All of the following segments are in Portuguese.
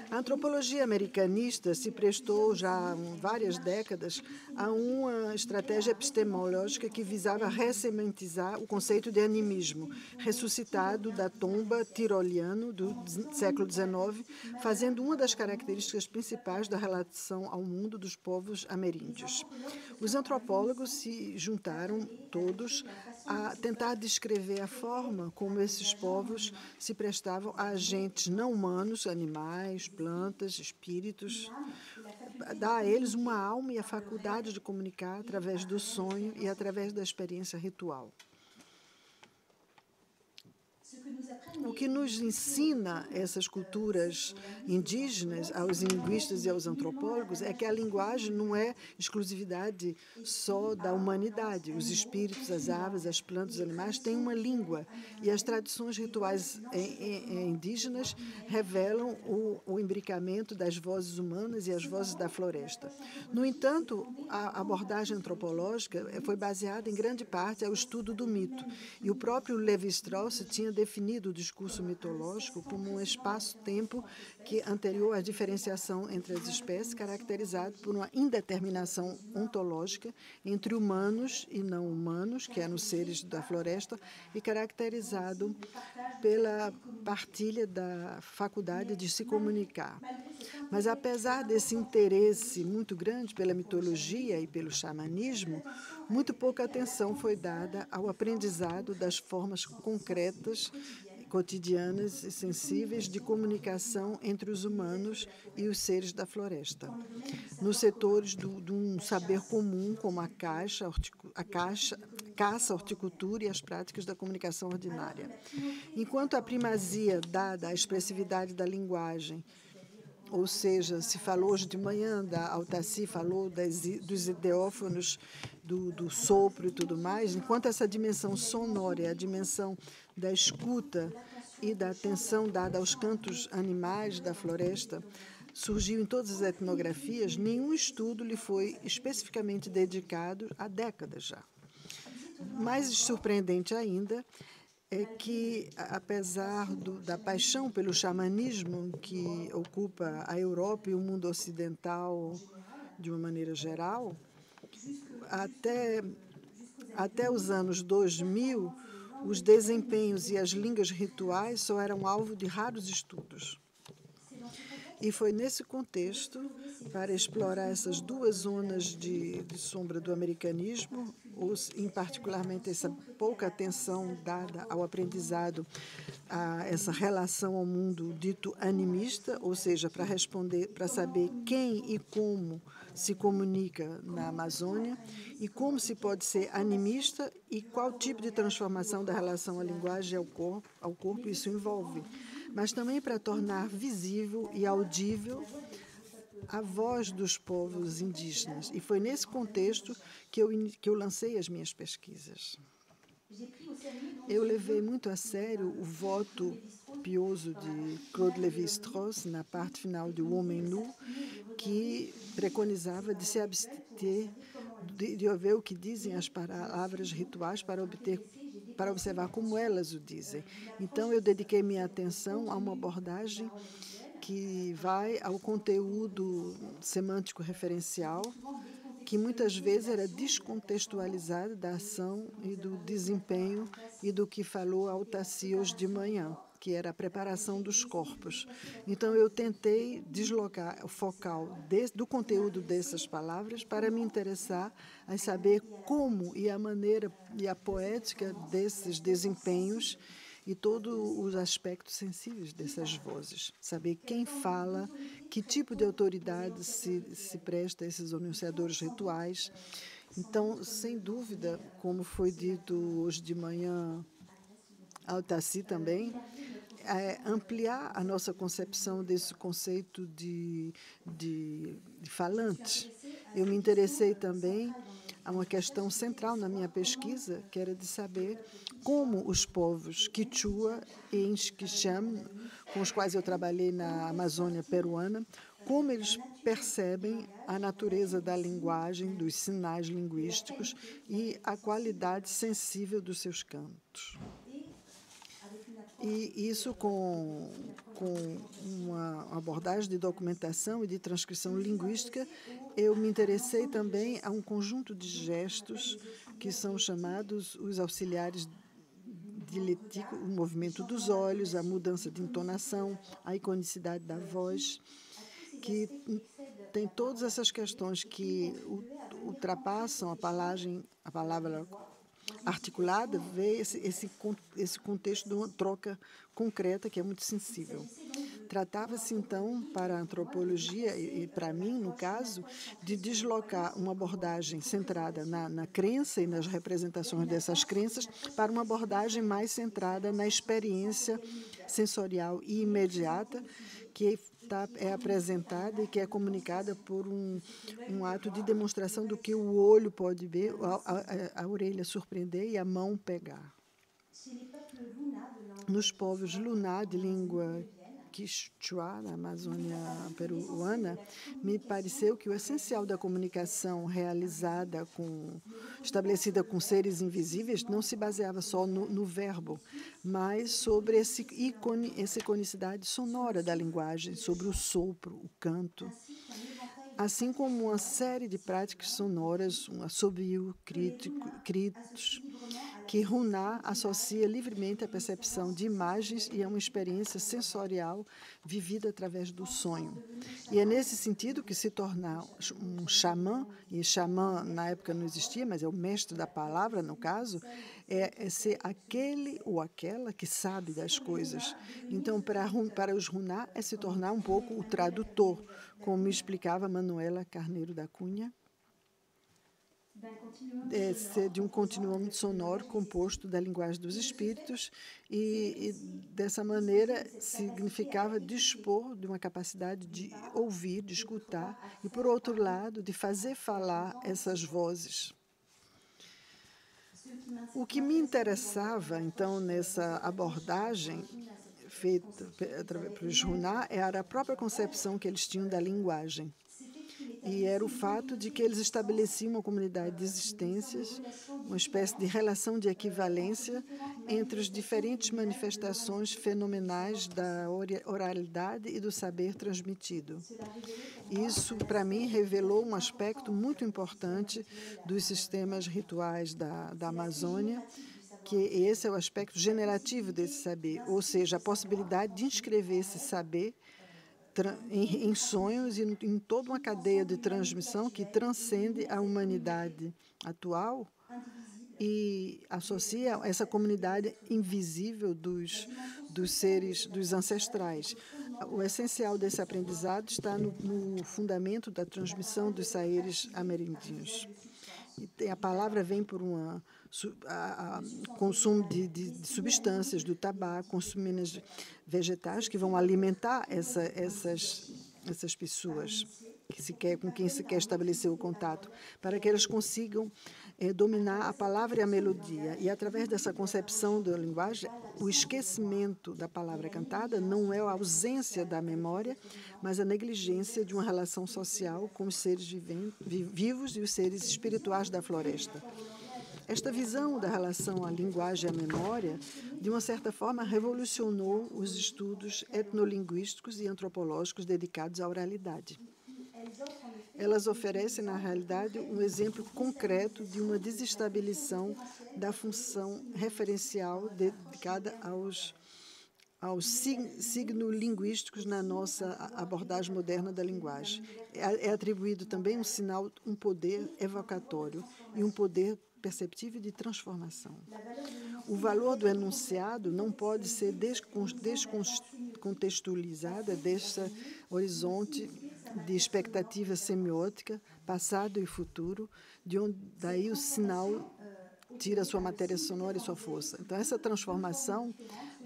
A antropologia americanista se prestou já há várias décadas a uma estratégia epistemológica que visava ressementizar o conceito de animismo, ressuscitado da tomba tiroliano do século XIX, fazendo uma das características principais da relação ao mundo dos povos ameríndios. Os antropólogos se juntaram todos a tentar descrever a forma como esses povos se prestavam a agentes não humanos, animais, plantas, espíritos, dar a eles uma alma e a faculdade de comunicar através do sonho e através da experiência ritual. O que nos ensina essas culturas indígenas, aos linguistas e aos antropólogos, é que a linguagem não é exclusividade só da humanidade. Os espíritos, as aves, as plantas, os animais têm uma língua. E as tradições rituais indígenas revelam o imbricamento das vozes humanas e as vozes da floresta. No entanto, a abordagem antropológica foi baseada em grande parte ao estudo do mito. E o próprio Levi-Strauss tinha definido o discurso mitológico como um espaço-tempo que anterior à diferenciação entre as espécies, caracterizado por uma indeterminação ontológica entre humanos e não humanos, que eram os seres da floresta, e caracterizado pela partilha da faculdade de se comunicar. Mas, apesar desse interesse muito grande pela mitologia e pelo xamanismo, muito pouca atenção foi dada ao aprendizado das formas concretas, cotidianas e sensíveis de comunicação entre os humanos e os seres da floresta, nos setores de um saber comum, como a caça, horticultura e as práticas da comunicação ordinária. Enquanto a primazia dada à expressividade da linguagem, ou seja, se falou hoje de manhã, a Altaci falou dos ideófonos, do sopro e tudo mais, enquanto essa dimensão sonora é a dimensão da escuta e da atenção dada aos cantos animais da floresta, surgiu em todas as etnografias, nenhum estudo lhe foi especificamente dedicado há décadas já. Mais surpreendente ainda é que, apesar da paixão pelo xamanismo que ocupa a Europa e o mundo ocidental de uma maneira geral, até os anos 2000, os desempenhos e as línguas rituais só eram alvo de raros estudos. E foi nesse contexto, para explorar essas duas zonas de sombra do americanismo, em particularmente essa pouca atenção dada ao aprendizado, a essa relação ao mundo dito animista, ou seja, para saber quem e como se comunica na Amazônia e como se pode ser animista e qual tipo de transformação da relação à linguagem e ao corpo isso envolve. Mas também para tornar visível e audível a voz dos povos indígenas. E foi nesse contexto que eu lancei as minhas pesquisas. Eu levei muito a sério o voto piedoso de Claude Lévi-Strauss, na parte final de O Homem Nu, que preconizava de se abster de ouvir o que dizem as palavras rituais para observar como elas o dizem. Então, eu dediquei minha atenção a uma abordagem que vai ao conteúdo semântico referencial, que muitas vezes era descontextualizado da ação e do desempenho e do que falou Altaci hoje de manhã, que era a preparação dos corpos. Então, eu tentei deslocar o focal do conteúdo dessas palavras para me interessar em saber como e a maneira e a poética desses desempenhos e todos os aspectos sensíveis dessas vozes. Saber quem fala, que tipo de autoridade se presta a esses anunciadores rituais. Então, sem dúvida, como foi dito hoje de manhã ao Taci também, ampliar a nossa concepção desse conceito de falante. Eu me interessei também a uma questão central na minha pesquisa, que era de saber como os povos Quichua e Inxquicham, com os quais eu trabalhei na Amazônia peruana, como eles percebem a natureza da linguagem, dos sinais linguísticos e a qualidade sensível dos seus cantos. E isso com uma abordagem de documentação e de transcrição linguística, eu me interessei também a um conjunto de gestos que são chamados os auxiliares dialéticos, o movimento dos olhos, a mudança de entonação, a iconicidade da voz, que tem todas essas questões que ultrapassam a palavra articulada, vê esse contexto de uma troca concreta que é muito sensível. Tratava-se, então, para a antropologia, e para mim, no caso, de deslocar uma abordagem centrada na crença e nas representações dessas crenças para uma abordagem mais centrada na experiência sensorial e imediata que é apresentada e que é comunicada por um ato de demonstração do que o olho pode ver, a orelha surpreender e a mão pegar. Nos povos Luná de língua Quichua, na Amazônia peruana, me pareceu que o essencial da comunicação estabelecida com seres invisíveis não se baseava só no verbo, mas sobre essa iconicidade sonora da linguagem, sobre o sopro, o canto, assim como uma série de práticas sonoras, um assobio, gritos, que Runá associa livremente à percepção de imagens e a uma experiência sensorial vivida através do sonho. E é nesse sentido que se tornar um xamã, e xamã na época não existia, mas é o mestre da palavra, no caso, é ser aquele ou aquela que sabe das coisas. Então, para os Runá, é se tornar um pouco o tradutor, como me explicava Manuela Carneiro da Cunha, de um continuum sonoro composto da linguagem dos espíritos e dessa maneira significava dispor de uma capacidade de ouvir, de escutar e, por outro lado, de fazer falar essas vozes. O que me interessava, então, nessa abordagem feita pelos Runá era a própria concepção que eles tinham da linguagem. E era o fato de que eles estabeleciam uma comunidade de existências, uma espécie de relação de equivalência entre as diferentes manifestações fenomenais da oralidade e do saber transmitido. Isso, para mim, revelou um aspecto muito importante dos sistemas rituais da Amazônia, que esse é o aspecto generativo desse saber, ou seja, a possibilidade de inscrever esse saber em sonhos e em toda uma cadeia de transmissão que transcende a humanidade atual e associa essa comunidade invisível dos seres, dos ancestrais. O essencial desse aprendizado está no fundamento da transmissão dos saberes ameríndios. E a palavra vem por consumo de substâncias, do tabaco, consumindo vegetais que vão alimentar essas pessoas com quem se quer estabelecer o contato, para que elas consigam dominar a palavra e a melodia. E, através dessa concepção da linguagem, o esquecimento da palavra cantada não é a ausência da memória, mas a negligência de uma relação social com os seres vivos e os seres espirituais da floresta. Esta visão da relação à linguagem e à memória, de uma certa forma, revolucionou os estudos etnolinguísticos e antropológicos dedicados à oralidade. Elas oferecem, na realidade, um exemplo concreto de uma desestabilização da função referencial dedicada aos signos linguísticos na nossa abordagem moderna da linguagem. É atribuído também um poder evocatório e um poder perceptível de transformação. O valor do enunciado não pode ser descontextualizado desse horizonte de expectativa semiótica, passado e futuro, de onde daí o sinal tira sua matéria sonora e sua força. Então, essa transformação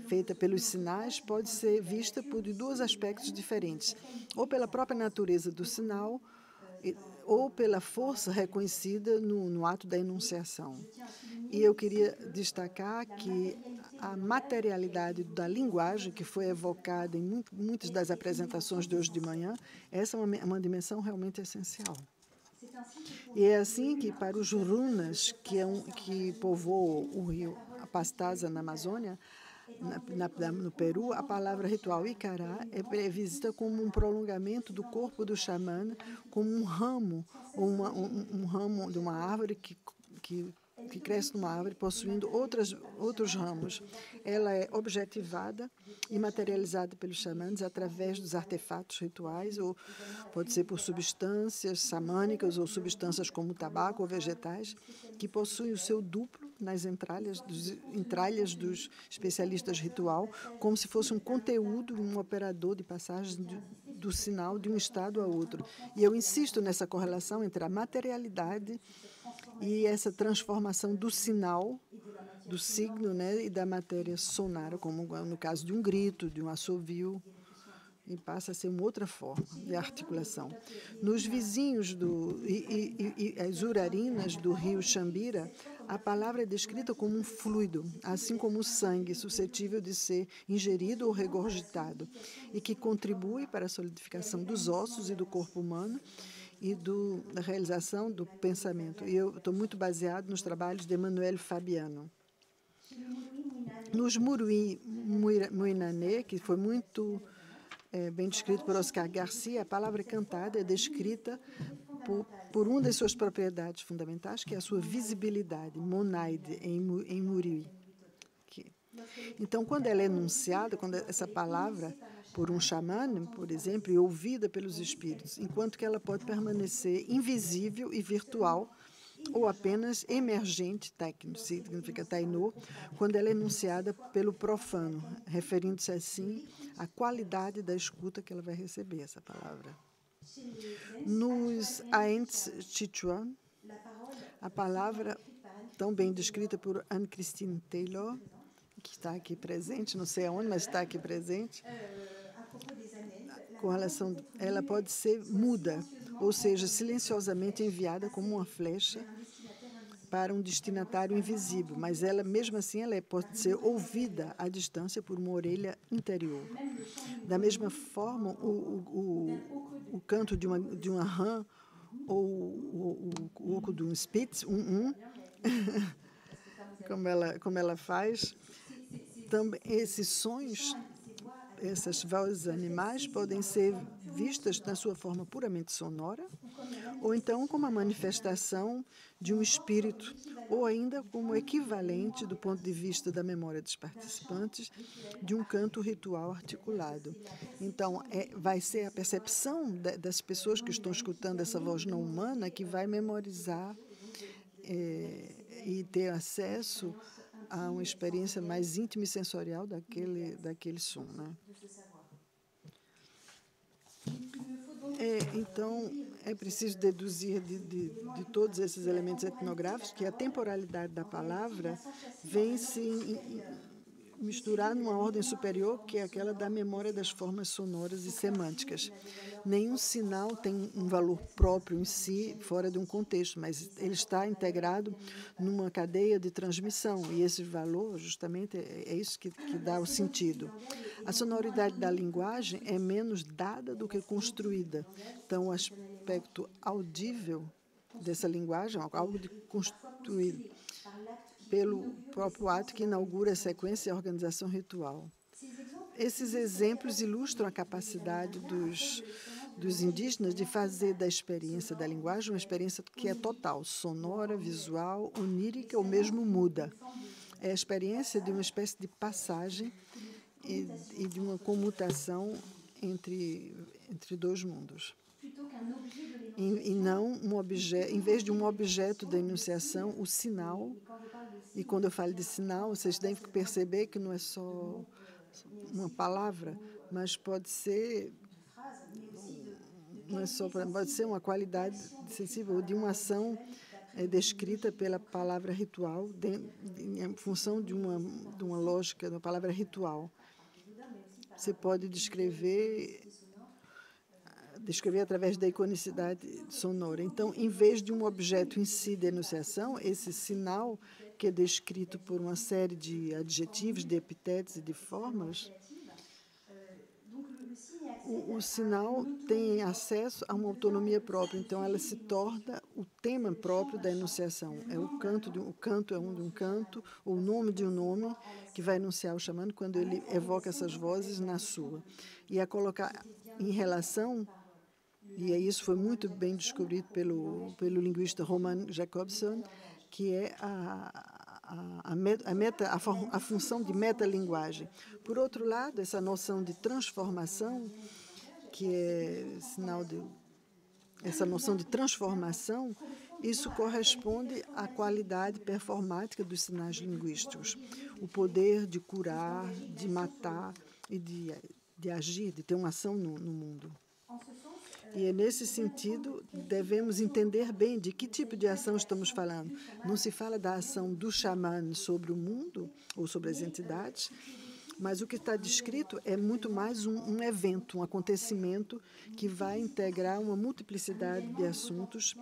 feita pelos sinais pode ser vista por dois aspectos diferentes, ou pela própria natureza do sinal, ou pela força reconhecida no ato da enunciação. E eu queria destacar que a materialidade da linguagem, que foi evocada em muitas das apresentações de hoje de manhã, essa é uma dimensão realmente essencial. E é assim que, para os Jurunas, que povoam o rio Pastaza, na Amazônia, No Peru, a palavra ritual Icará é vista como um prolongamento do corpo do xamã, como um ramo, ou um ramo de uma árvore que cresce numa árvore possuindo outros ramos. Ela é objetivada e materializada pelos xamãs através dos artefatos rituais, ou pode ser por substâncias xamânicas ou substâncias como tabaco ou vegetais, que possuem o seu duplo nas entralhas dos especialistas ritual, como se fosse um conteúdo, um operador de passagem do sinal de um estado a outro. E eu insisto nessa correlação entre a materialidade e essa transformação do sinal, do signo, né, e da matéria sonora, como no caso de um grito, de um assovio, e passa a ser uma outra forma de articulação. Nos vizinhos e as urarinas do rio Xambira, a palavra é descrita como um fluido, assim como o sangue, suscetível de ser ingerido ou regurgitado, e que contribui para a solidificação dos ossos e do corpo humano e da realização do pensamento. E eu estou muito baseado nos trabalhos de Emmanuel Fabiano. Nos Muruí Muinanê, que foi muito bem descrito por Oscar Garcia, a palavra cantada é descrita por uma das suas propriedades fundamentais, que é a sua visibilidade, monaide, em Muruí. Então, quando ela é enunciada, quando essa palavra por um xamã, por exemplo, e ouvida pelos espíritos, enquanto que ela pode permanecer invisível e virtual, ou apenas emergente, técnico, significa tainô, quando ela é enunciada pelo profano, referindo-se assim à qualidade da escuta que ela vai receber, essa palavra. Nos Aents Chichuan, a palavra, tão bem descrita por Anne-Christine Taylor, que está aqui presente, não sei aonde, mas está aqui presente, com relação, ela pode ser muda, ou seja, silenciosamente enviada como uma flecha para um destinatário invisível, mas ela, mesmo assim, ela pode ser ouvida à distância por uma orelha interior. Da mesma forma, o canto de uma rã ou o oco de um spitz, como ela faz, também esses sons, essas vozes animais podem ser vistas na sua forma puramente sonora, ou então como a manifestação de um espírito, ou ainda como equivalente, do ponto de vista da memória dos participantes, de um canto ritual articulado. Então, vai ser a percepção das pessoas que estão escutando essa voz não humana que vai memorizar e ter acesso a uma experiência mais íntima e sensorial daquele som, né? Então, é preciso deduzir de todos esses elementos etnográficos que a temporalidade da palavra vem se misturar numa ordem superior, que é aquela da memória das formas sonoras e semânticas. Nenhum sinal tem um valor próprio em si, fora de um contexto, mas ele está integrado numa cadeia de transmissão, e esse valor, justamente, é isso que dá o sentido. A sonoridade da linguagem é menos dada do que construída. Então, o aspecto audível dessa linguagem é algo de construído pelo próprio ato que inaugura a sequência e a organização ritual. Esses exemplos ilustram a capacidade dos indígenas de fazer da experiência da linguagem uma experiência que é total, sonora, visual, onírica ou mesmo muda. É a experiência de uma espécie de passagem e de uma comutação entre dois mundos. E não um objeto, em vez de um objeto da enunciação, o sinal. E quando eu falo de sinal, vocês devem perceber que não é só uma palavra, mas pode ser uma qualidade sensível de uma ação descrita pela palavra ritual, em função de uma lógica da palavra ritual. Você pode descrever através da iconicidade sonora. Então, em vez de um objeto em si de enunciação, esse sinal, que é descrito por uma série de adjetivos, de epitetos e de formas, o sinal tem acesso a uma autonomia própria, então ela se torna o tema próprio da enunciação. É o canto é de um canto, ou o nome de um nome que vai enunciar o xamã quando ele evoca essas vozes na sua. E a colocar em relação, e isso foi muito bem descobrido pelo linguista Roman Jakobson, que é a função de metalinguagem. Por outro lado, essa noção de transformação, que é sinal de essa noção de transformação, isso corresponde à qualidade performática dos sinais linguísticos, o poder de curar, de matar e de agir, de ter uma ação no mundo. E é nesse sentido, devemos entender bem de que tipo de ação estamos falando. Não se fala da ação do xamã sobre o mundo ou sobre as entidades, mas o que está descrito é muito mais um evento, um acontecimento que vai integrar uma multiplicidade de assuntos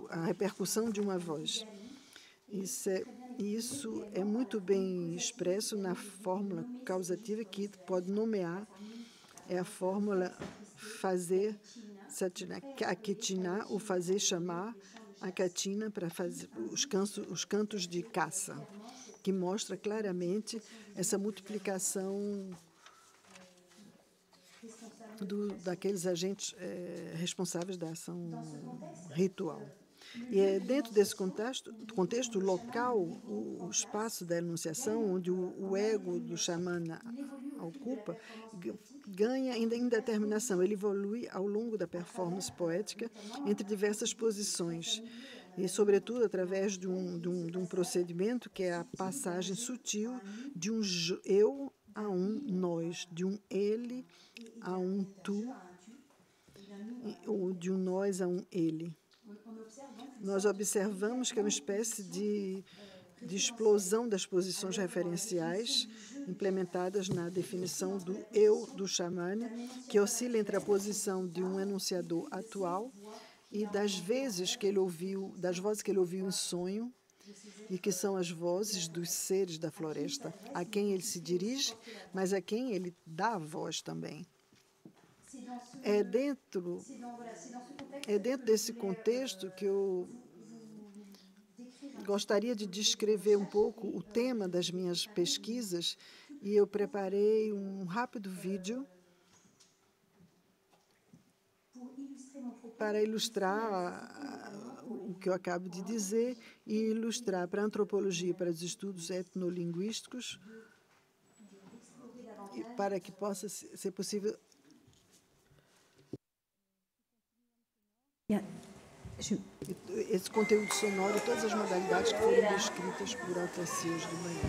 a repercussão de uma voz. Isso é muito bem expresso na fórmula causativa que pode nomear, é a fórmula fazer, a Ketina, o fazer chamar, a Katina para fazer os cantos de caça, que mostra claramente essa multiplicação daqueles agentes responsáveis da ação ritual. E é dentro desse contexto local, o espaço da enunciação, onde o ego do xamã ocupa, ganha indeterminação. Ele evolui ao longo da performance poética entre diversas posições, e, sobretudo, através de um procedimento que é a passagem sutil de um eu a um nós, de um ele a um tu, ou de um nós a um ele. Nós observamos que é uma espécie de explosão das posições referenciais implementadas na definição do eu do xamã, que oscila entre a posição de um enunciador atual e das vozes que ele ouviu em sonho, e que são as vozes dos seres da floresta, a quem ele se dirige, mas a quem ele dá a voz também. É dentro desse contexto que eu gostaria de descrever um pouco o tema das minhas pesquisas, e eu preparei um rápido vídeo para ilustrar o que eu acabo de dizer e ilustrar para a antropologia, para os estudos etnolinguísticos, para que possa ser possível. Esse conteúdo sonoro e todas as modalidades que foram descritas por Altacios de Manhã.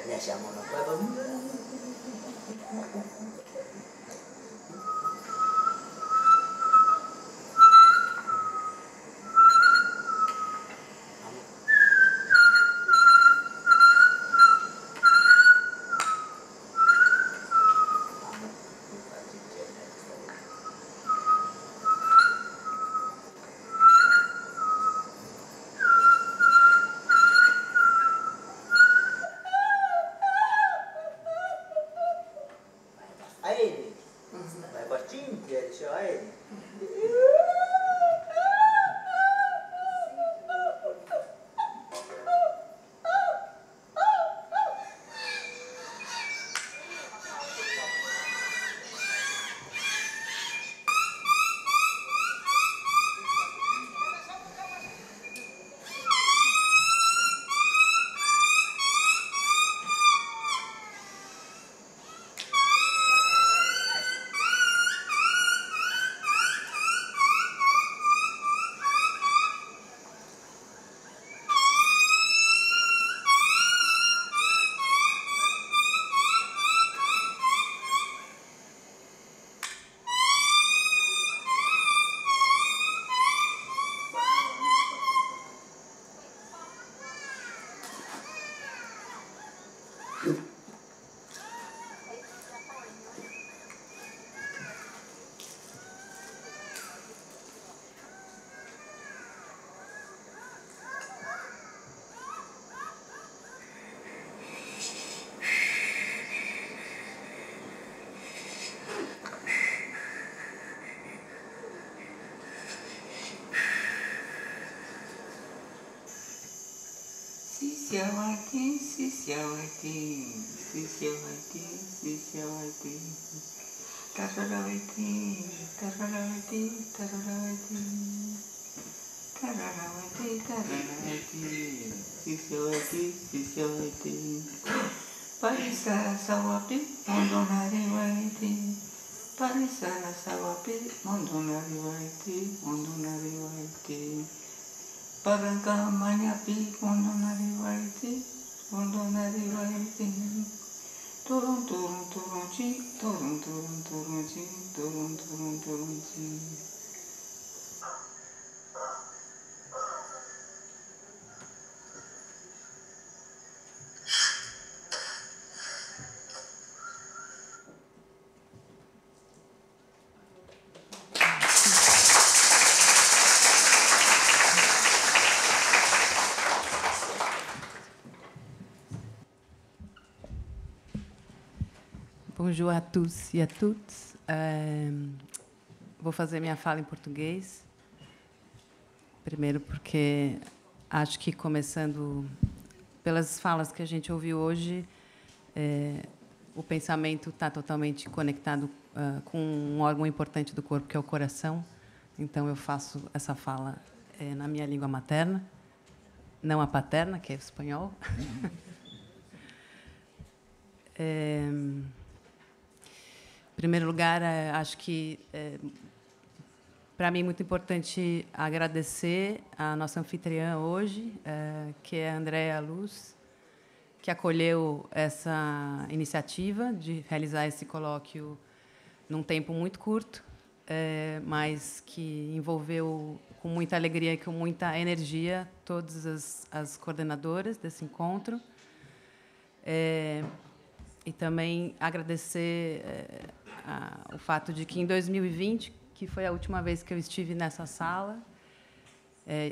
Ne siamo Parisara sawapi mondonari waiti. Parisara sawapi mondonari waiti. Paragamanya pi mondonari waiti. Turun turun turun chi, turun turun turun chi, turun turun turun chi. Bonjour à tous e a toutes. Vou fazer minha fala em português. Primeiro porque acho que, começando pelas falas que a gente ouviu hoje, o pensamento está totalmente conectado com um órgão importante do corpo, que é o coração. Então, eu faço essa fala na minha língua materna, não a paterna, que é o espanhol. Em primeiro lugar, acho que, para mim, é muito importante agradecer a nossa anfitriã hoje, que é a Andréa Luz, que acolheu essa iniciativa de realizar esse colóquio num tempo muito curto, mas que envolveu com muita alegria e com muita energia todas as coordenadoras desse encontro. E também agradecer o fato de que, em 2020, que foi a última vez que eu estive nessa sala,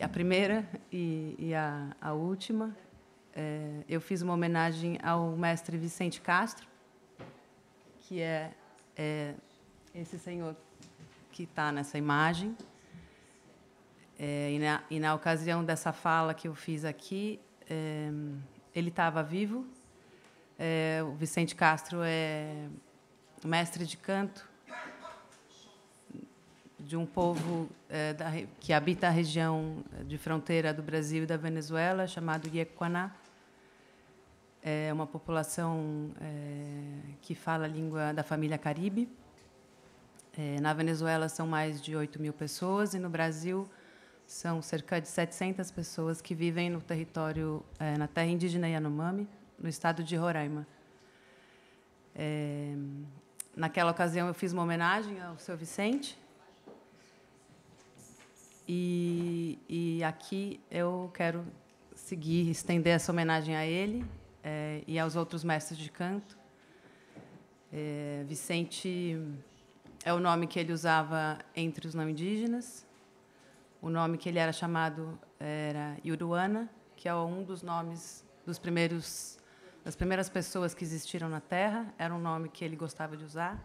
a primeira e a última, eu fiz uma homenagem ao mestre Vicente Castro, que é esse senhor que está nessa imagem. E na ocasião dessa fala que eu fiz aqui, ele estava vivo. O Vicente Castro é mestre de canto de um povo que habita a região de fronteira do Brasil e da Venezuela, chamado Yequaná. É uma população que fala a língua da família Caribe. Na Venezuela são mais de 8.000 pessoas e no Brasil são cerca de 700 pessoas que vivem no território, na terra indígena Yanomami, no estado de Roraima. Naquela ocasião, eu fiz uma homenagem ao seu Vicente. E aqui eu quero seguir, estender essa homenagem a ele e aos outros mestres de canto. Vicente é o nome que ele usava entre os não indígenas. O nome que ele era chamado era Yuruana, que é um dos nomes das primeiras pessoas que existiram na Terra. Era um nome que ele gostava de usar,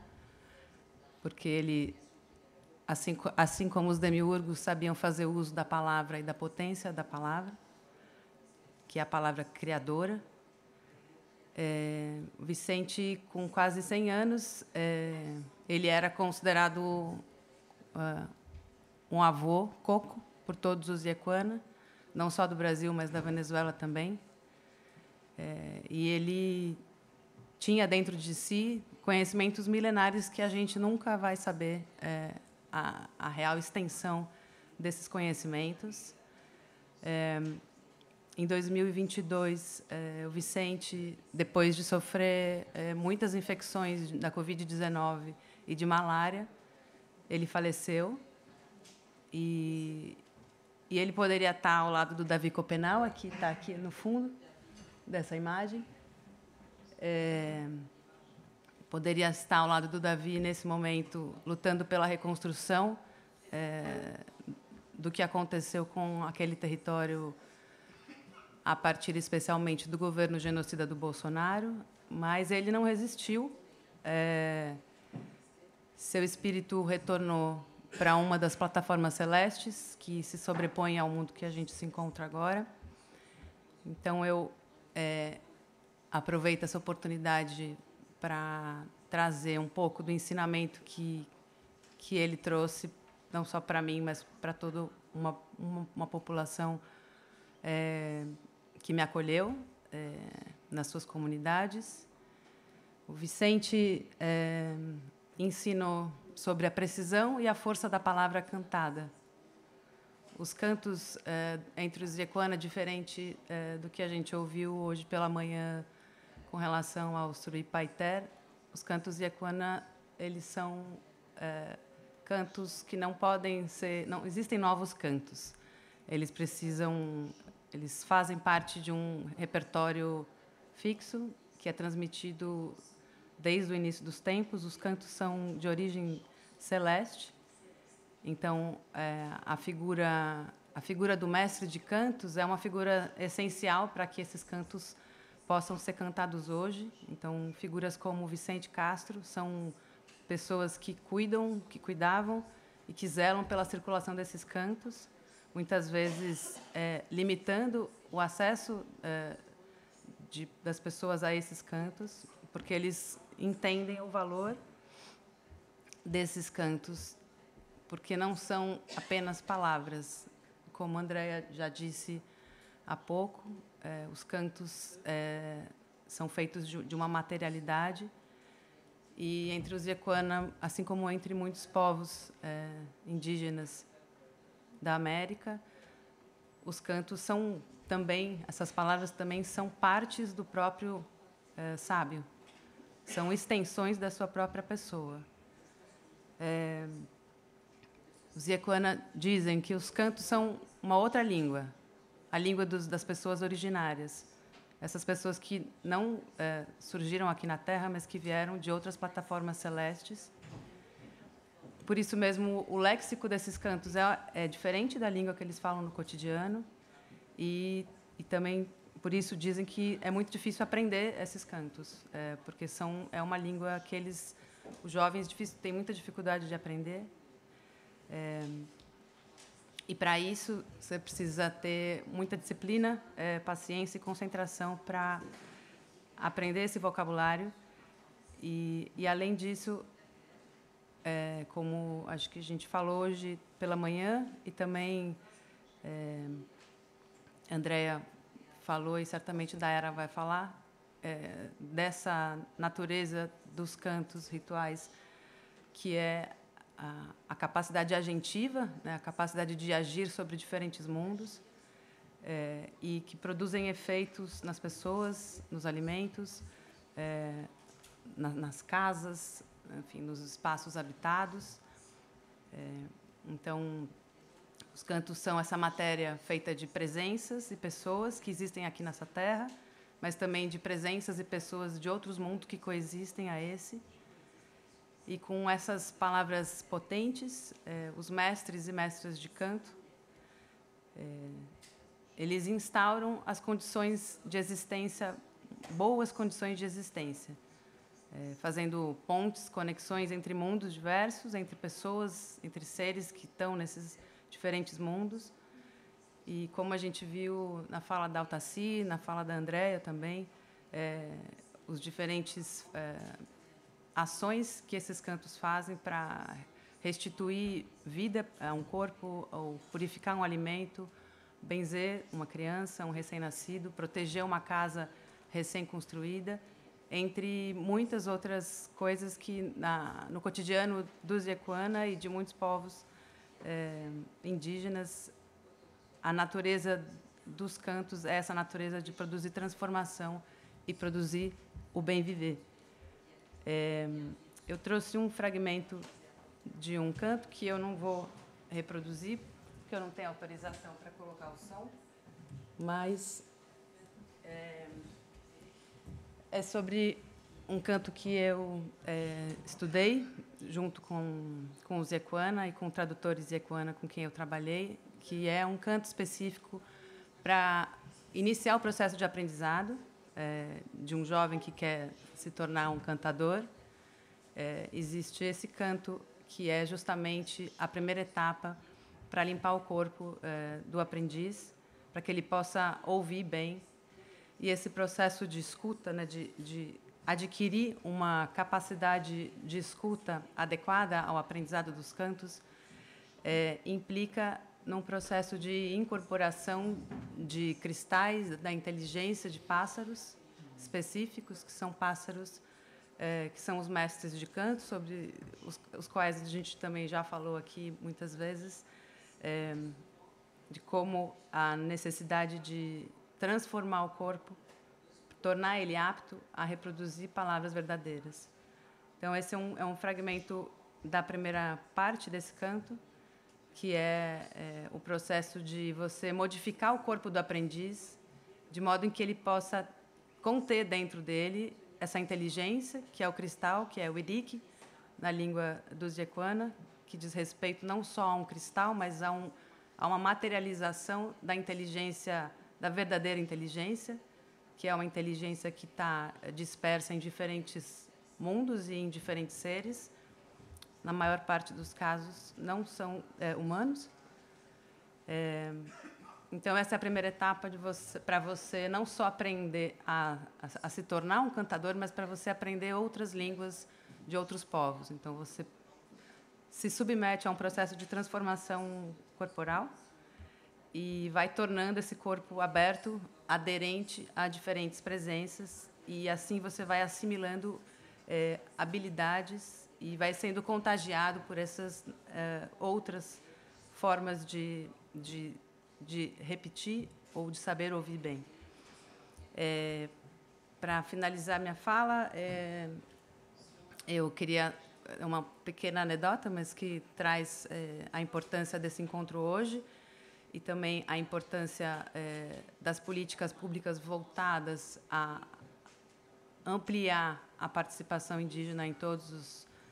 porque ele, assim como os demiurgos sabiam fazer uso da palavra e da potência da palavra, que é a palavra criadora. Vicente, com quase 100 anos, ele era considerado um avô coco por todos os Yequana, não só do Brasil, mas da Venezuela também. E ele tinha dentro de si conhecimentos milenares que a gente nunca vai saber a real extensão desses conhecimentos. Em 2022, o Vicente, depois de sofrer muitas infecções da Covid-19 e de malária, ele faleceu. E ele poderia estar ao lado do Davi Copenau, que está aqui no fundo dessa imagem. Poderia estar ao lado do Davi, nesse momento, lutando pela reconstrução do que aconteceu com aquele território, a partir especialmente do governo genocida do Bolsonaro, mas ele não resistiu. Seu espírito retornou para uma das plataformas celestes que se sobrepõem ao mundo que a gente se encontra agora. Então, eu aproveito essa oportunidade para trazer um pouco do ensinamento que ele trouxe, não só para mim, mas para toda uma população que me acolheu nas suas comunidades. O Vicente ensinou sobre a precisão e a força da palavra cantada. Os cantos entre os Yequana, diferente do que a gente ouviu hoje pela manhã com relação ao Suri Paiter, os cantos Yequana, eles são cantos que não podem ser... Não existem novos cantos. Eles fazem parte de um repertório fixo que é transmitido desde o início dos tempos. Os cantos são de origem celeste. Então, a figura do mestre de cantos é uma figura essencial para que esses cantos possam ser cantados hoje. Então, figuras como Vicente Castro são pessoas que cuidavam e que zelam pela circulação desses cantos, muitas vezes limitando o acesso das pessoas a esses cantos, porque eles entendem o valor desses cantos, porque não são apenas palavras. Como a Andrea já disse há pouco, os cantos são feitos de uma materialidade, e entre os Yequana, assim como entre muitos povos indígenas da América, os cantos são também, essas palavras também são partes do próprio sábio, são extensões da sua própria pessoa. Os Yequana dizem que os cantos são uma outra língua, a língua das pessoas originárias. Essas pessoas que não surgiram aqui na Terra, mas que vieram de outras plataformas celestes. Por isso mesmo, o léxico desses cantos é diferente da língua que eles falam no cotidiano. E também, por isso, dizem que é muito difícil aprender esses cantos, porque é uma língua que os jovens têm muita dificuldade de aprender. E, para isso, você precisa ter muita disciplina, paciência e concentração para aprender esse vocabulário. E além disso, como acho que a gente falou hoje pela manhã, e também Andrea falou, e certamente Daera vai falar, dessa natureza dos cantos rituais, que é a capacidade agentiva, né, a capacidade de agir sobre diferentes mundos, e que produzem efeitos nas pessoas, nos alimentos, nas casas, enfim, nos espaços habitados. Então, os cantos são essa matéria feita de presenças e pessoas que existem aqui nessa terra, mas também de presenças e pessoas de outros mundos que coexistem a esse. E com essas palavras potentes, os mestres e mestras de canto, eles instauram as condições de existência, boas condições de existência, fazendo pontes, conexões entre mundos diversos, entre pessoas, entre seres que estão nesses diferentes mundos. E como a gente viu na fala da Altaci, na fala da Andrea também, os diferentes ações que esses cantos fazem para restituir vida a um corpo, ou purificar um alimento, benzer uma criança, um recém-nascido, proteger uma casa recém-construída, entre muitas outras coisas que no cotidiano dos Yequana e de muitos povos indígenas, a natureza dos cantos é essa natureza de produzir transformação e produzir o bem viver. Eu trouxe um fragmento de um canto que eu não vou reproduzir, porque eu não tenho autorização para colocar o som, mas é sobre um canto que eu estudei junto com os Yequana e com tradutores Yequana com quem eu trabalhei, que é um canto específico para iniciar o processo de aprendizado de um jovem que quer se tornar um cantador. Existe esse canto que é justamente a primeira etapa para limpar o corpo do aprendiz, para que ele possa ouvir bem E esse processo de escuta, né, de adquirir uma capacidade de escuta adequada ao aprendizado dos cantos, implica num processo de incorporação de cristais da inteligência de pássaros específicos, que são pássaros que são os mestres de canto, sobre os quais a gente também já falou aqui muitas vezes, de como a necessidade de transformar o corpo, tornar ele apto a reproduzir palavras verdadeiras. Então, esse é um fragmento da primeira parte desse canto, que é o processo de você modificar o corpo do aprendiz, de modo em que ele possa conter dentro dele essa inteligência, que é o cristal, que é o Irique, na língua dos Yequana, que diz respeito não só a um cristal, mas a uma materialização da inteligência, da verdadeira inteligência, que é uma inteligência que está dispersa em diferentes mundos e em diferentes seres. Na maior parte dos casos, não são humanos. Então, essa é a primeira etapa para você não só aprender a se tornar um cantador, mas para você aprender outras línguas de outros povos. Então, você se submete a um processo de transformação corporal e vai tornando esse corpo aberto, aderente a diferentes presenças, e assim você vai assimilando habilidades e vai sendo contagiado por essas outras formas de repetir ou de saber ouvir bem. Para finalizar minha fala, eu queria uma pequena anedota, mas que traz a importância desse encontro hoje e também a importância das políticas públicas voltadas a ampliar a participação indígena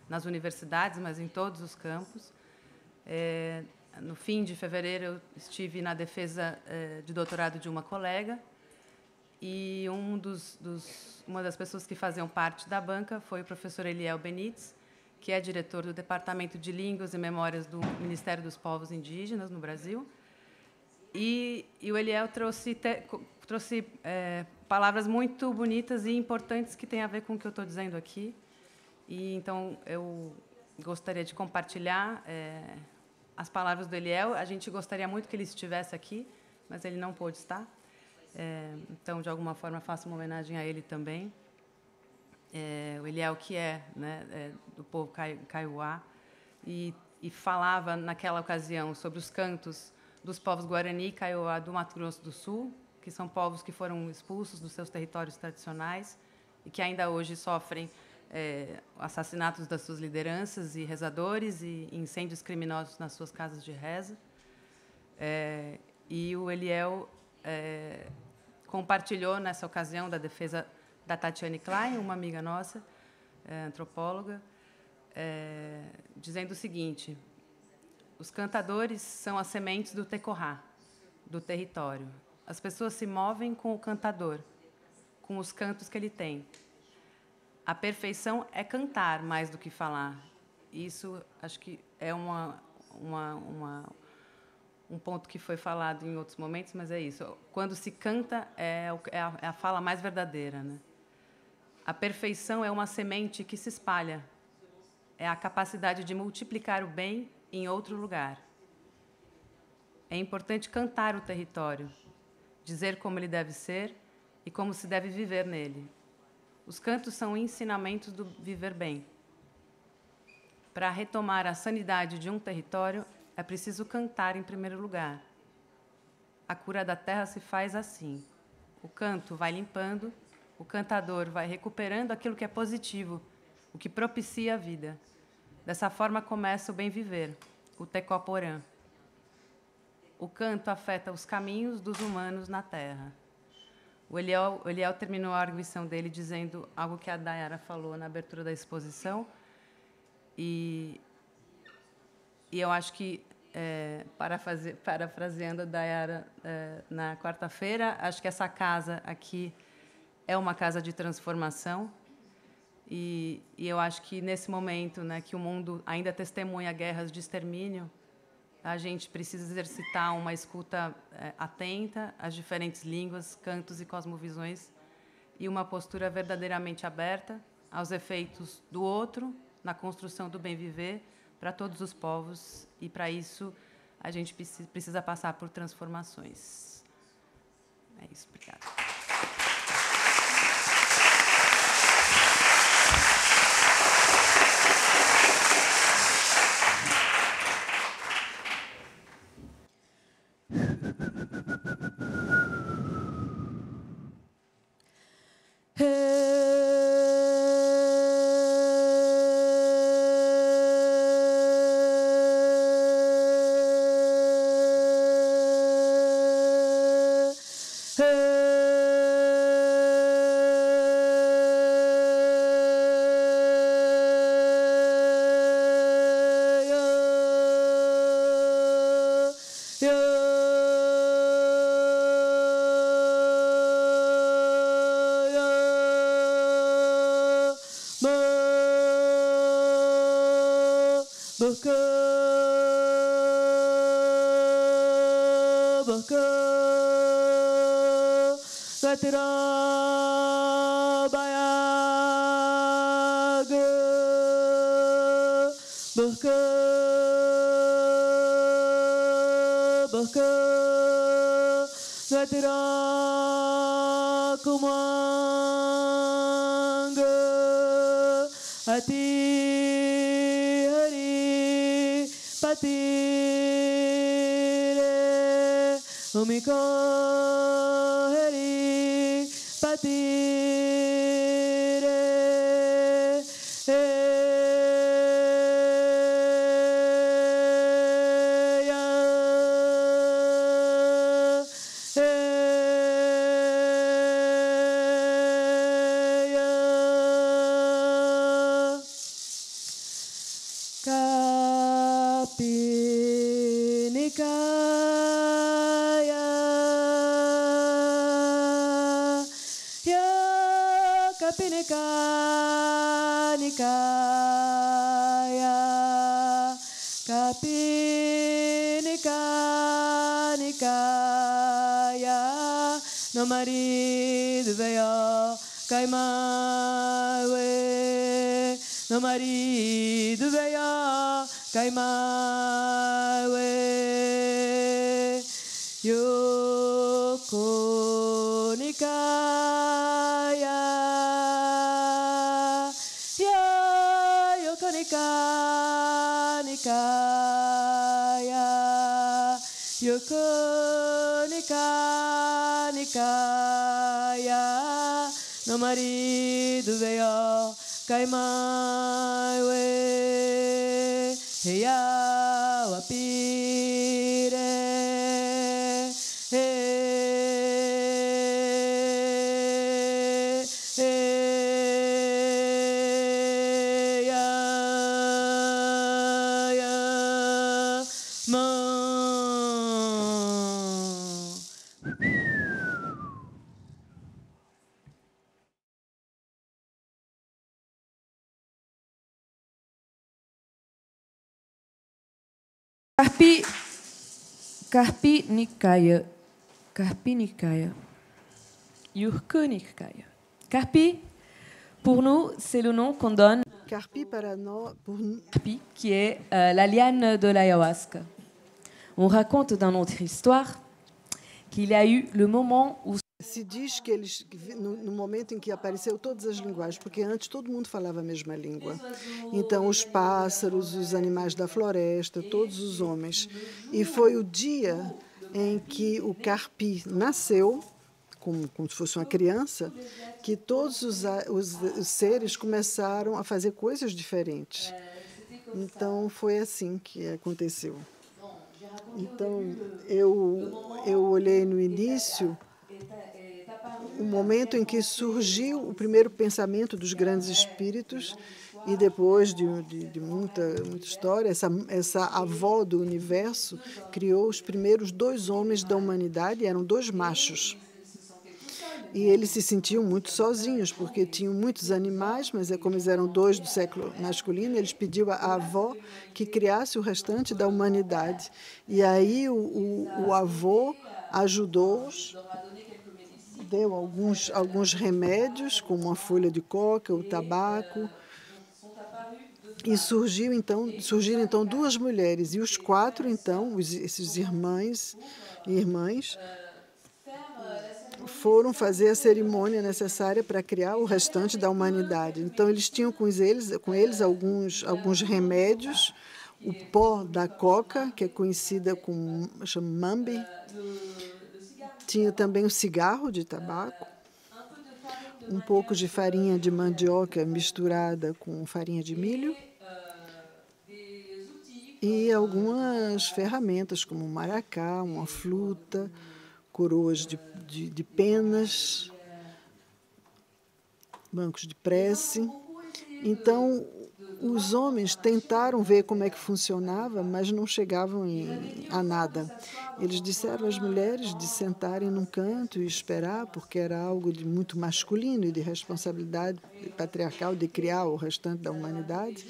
nas universidades, mas em todos os campos. No fim de fevereiro, eu estive na defesa de doutorado de uma colega e uma das pessoas que faziam parte da banca foi o professor Eliel Benites, que é diretor do Departamento de Línguas e Memórias do Ministério dos Povos Indígenas no Brasil. E o Eliel trouxe palavras muito bonitas e importantes que têm a ver com o que eu estou dizendo aqui. E então eu gostaria de compartilhar as palavras do Eliel. A gente gostaria muito que ele estivesse aqui, mas ele não pôde estar. Então, de alguma forma, faço uma homenagem a ele também. O Eliel, que do povo Kaiowá, e falava, naquela ocasião, sobre os cantos dos povos Guarani e Kaiowá do Mato Grosso do Sul, que são povos que foram expulsos dos seus territórios tradicionais e que ainda hoje sofrem assassinatos das suas lideranças e rezadores e incêndios criminosos nas suas casas de reza. E o Eliel compartilhou, nessa ocasião, da defesa da Tatiane Klein, uma amiga nossa, antropóloga, dizendo o seguinte: os cantadores são as sementes do tecorá, do território. As pessoas se movem com o cantador, com os cantos que ele tem. A perfeição é cantar mais do que falar. Isso, acho que é um ponto que foi falado em outros momentos, mas é isso. Quando se canta, é a fala mais verdadeira, né? A perfeição é uma semente que se espalha. É a capacidade de multiplicar o bem em outro lugar. É importante cantar o território, dizer como ele deve ser e como se deve viver nele. Os cantos são ensinamentos do viver bem. Para retomar a sanidade de um território, é preciso cantar em primeiro lugar. A cura da terra se faz assim. O canto vai limpando, o cantador vai recuperando aquilo que é positivo, o que propicia a vida. Dessa forma começa o bem viver, o Tecoporã. O canto afeta os caminhos dos humanos na terra. O Eliel terminou a arguição dele dizendo algo que a Dayara falou na abertura da exposição. E eu acho que, parafraseando a Dayara na quarta-feira, acho que essa casa aqui é uma casa de transformação. E eu acho que, nesse momento, né, que o mundo ainda testemunha guerras de extermínio, a gente precisa exercitar uma escuta atenta às diferentes línguas, cantos e cosmovisões e uma postura verdadeiramente aberta aos efeitos do outro na construção do bem viver para todos os povos, e para isso a gente precisa passar por transformações. É isso, obrigada. Karpi Nikaya. Yurko Nikaya. Karpi, pour nous, c'est le nom qu'on donne. Karpi, Karpi, qui est la liane de l'ayahuasca. On raconte dans notre histoire qu'il y a eu le moment où se diz que eles, no momento em que apareceu todas as linguagens, porque antes todo mundo falava a mesma língua. Então, os pássaros, os animais da floresta, todos os homens. E foi o dia em que o Karpi nasceu, como se fosse uma criança, que todos os seres começaram a fazer coisas diferentes. Então, foi assim que aconteceu. Então, eu olhei no início o momento em que surgiu o primeiro pensamento dos grandes espíritos, e depois de muita história, essa avó do universo criou os primeiros 2 homens da humanidade, eram 2 machos. E eles se sentiam muito sozinhos, porque tinham muitos animais, mas como eles eram 2 do século masculino, eles pediam à avó que criasse o restante da humanidade. E aí o avô ajudou-os, deu alguns remédios, como a folha de coca, o tabaco, e surgiram então 2 mulheres, e os 4, então, esses irmãs e irmãs, foram fazer a cerimônia necessária para criar o restante da humanidade. Então, eles tinham com eles alguns remédios, o pó da coca, que é conhecida como chama mambe, tinha também o cigarro de tabaco, um pouco de farinha de mandioca misturada com farinha de milho e algumas ferramentas, como um maracá, uma fluta, coroas de penas, bancos de prece. Então, os homens tentaram ver como é que funcionava, mas não chegavam a nada. Eles disseram às mulheres de sentarem num canto e esperar, porque era algo de muito masculino e de responsabilidade patriarcal de criar o restante da humanidade.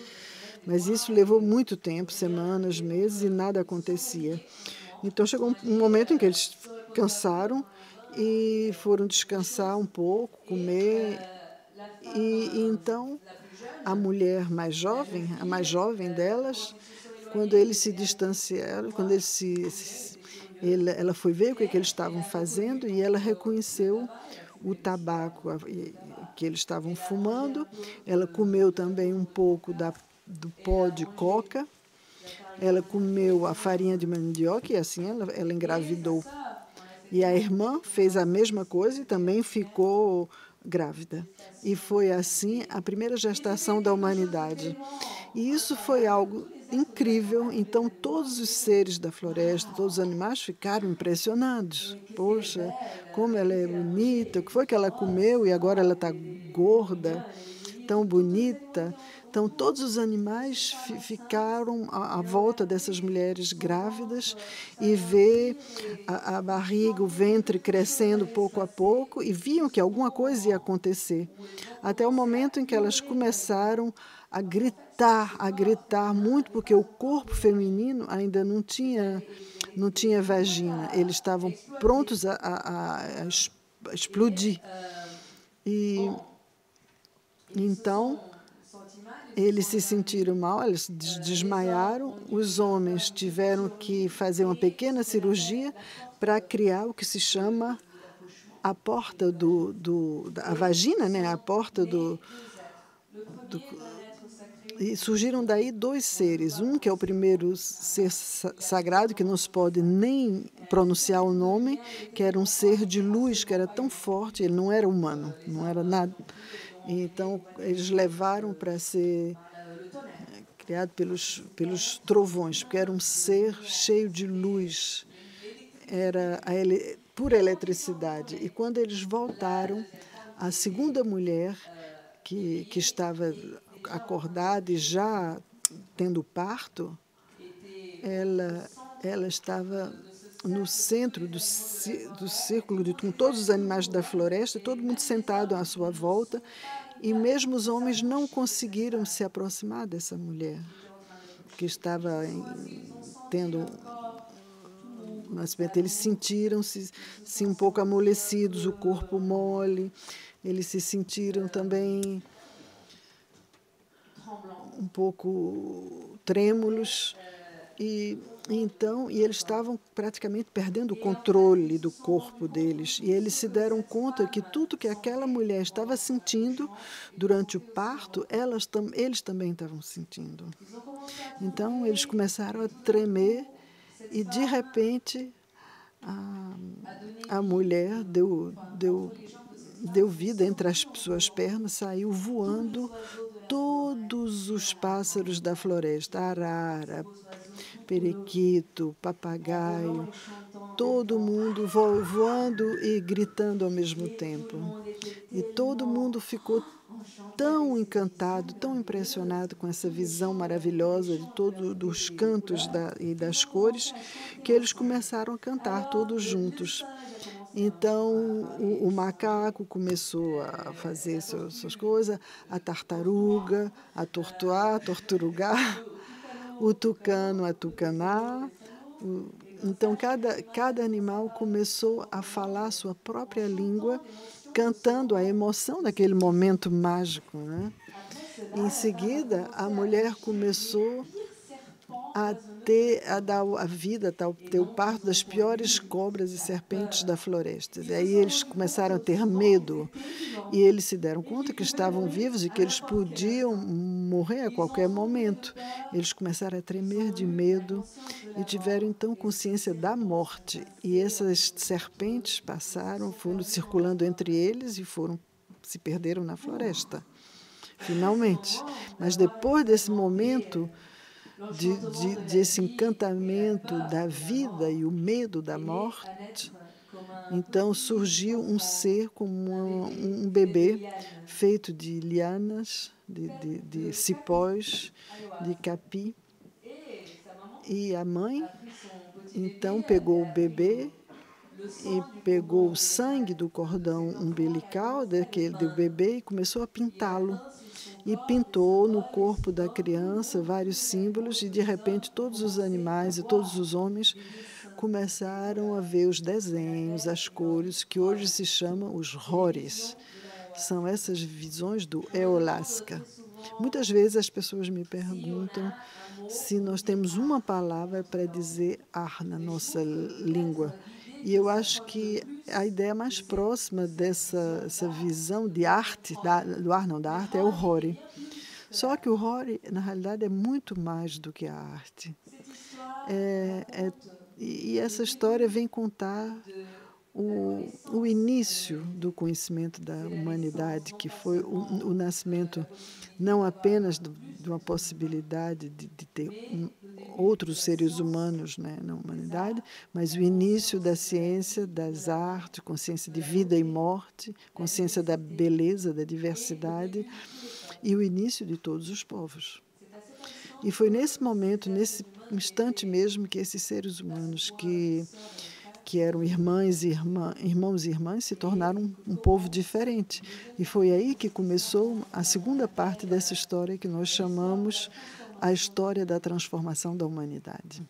Mas isso levou muito tempo, semanas, meses, e nada acontecia. Então, chegou um momento em que eles cansaram e foram descansar um pouco, comer. E então, a mulher mais jovem, a mais jovem delas, quando eles se distanciaram, ela foi ver o que eles estavam fazendo e ela reconheceu o tabaco que eles estavam fumando. Ela comeu também um pouco do pó de coca. Ela comeu a farinha de mandioca e assim ela engravidou. E a irmã fez a mesma coisa e também ficou grávida. E foi assim a primeira gestação da humanidade. E isso foi algo incrível. Então, todos os seres da floresta, todos os animais ficaram impressionados. Poxa, como ela é bonita, o que foi que ela comeu e agora ela está gorda, tão bonita. Então, todos os animais ficaram à volta dessas mulheres grávidas e ver a barriga, o ventre crescendo pouco a pouco e viam que alguma coisa ia acontecer. Até o momento em que elas começaram a gritar muito, porque o corpo feminino ainda não tinha vagina. Eles estavam prontos a explodir. E então, eles se sentiram mal, eles desmaiaram. Os homens tiveram que fazer uma pequena cirurgia para criar o que se chama a porta a vagina, né? A porta e surgiram daí 2 seres. Um que é o primeiro ser sagrado, que não se pode nem pronunciar o nome, que era um ser de luz, que era tão forte, ele não era humano, não era nada. Então, eles levaram para ser criado pelos trovões, porque era um ser cheio de luz, era pura eletricidade. E quando eles voltaram, a segunda mulher, que estava acordada e já tendo parto, ela estava no centro do círculo com todos os animais da floresta, todo mundo sentado à sua volta, e mesmo os homens não conseguiram se aproximar dessa mulher, que estava tendo um nascimento. Eles sentiram-se um pouco amolecidos, o corpo mole, eles se sentiram também um pouco trêmulos. E eles estavam praticamente perdendo o controle do corpo deles. E eles se deram conta que tudo que aquela mulher estava sentindo durante o parto, eles também estavam sentindo. Então, eles começaram a tremer e, de repente, a mulher deu vida entre as suas pernas, saiu voando todos os pássaros da floresta, arara, periquito, papagaio, todo mundo voando e gritando ao mesmo tempo. E todo mundo ficou tão encantado, tão impressionado com essa visão maravilhosa de todos os cantos e das cores, que eles começaram a cantar todos juntos. Então, o macaco começou a fazer suas coisas, a tartaruga, a torturugar, o tucano a tucanar. Então, cada animal começou a falar sua própria língua, cantando a emoção daquele momento mágico, né? Em seguida, a mulher começou a dar a vida, ter o parto das piores cobras e serpentes da floresta. E aí eles começaram a ter medo e eles se deram conta que estavam vivos e que eles podiam morrer a qualquer momento. Eles começaram a tremer de medo e tiveram então consciência da morte. E essas serpentes foram circulando entre eles e se perderam na floresta, finalmente. Mas depois desse momento desse encantamento da vida e o medo da morte, então surgiu um ser como um bebê feito de lianas, de cipós, de capi. E a mãe, então, pegou o bebê e pegou o sangue do cordão umbilical do bebê e começou a pintá-lo. E pintou no corpo da criança vários símbolos e, de repente, todos os animais e todos os homens começaram a ver os desenhos, as cores, que hoje se chamam os Horis. São essas visões do Ayahuasca. Muitas vezes as pessoas me perguntam se nós temos uma palavra para dizer ar na nossa língua. E eu acho que a ideia mais próxima essa visão de arte, da arte, é o Hori. Só que o Hori, na realidade, é muito mais do que a arte. E essa história vem contar o início do conhecimento da humanidade, que foi o nascimento não apenas de uma possibilidade de ter outros seres humanos, né, na humanidade, mas o início da ciência, das artes, consciência de vida e morte, consciência da beleza, da diversidade e o início de todos os povos. E foi nesse momento, nesse instante mesmo, que esses seres humanos que eram irmãos e irmãs, se tornaram um povo diferente. E foi aí que começou a segunda parte dessa história que nós chamamos a história da transformação da humanidade.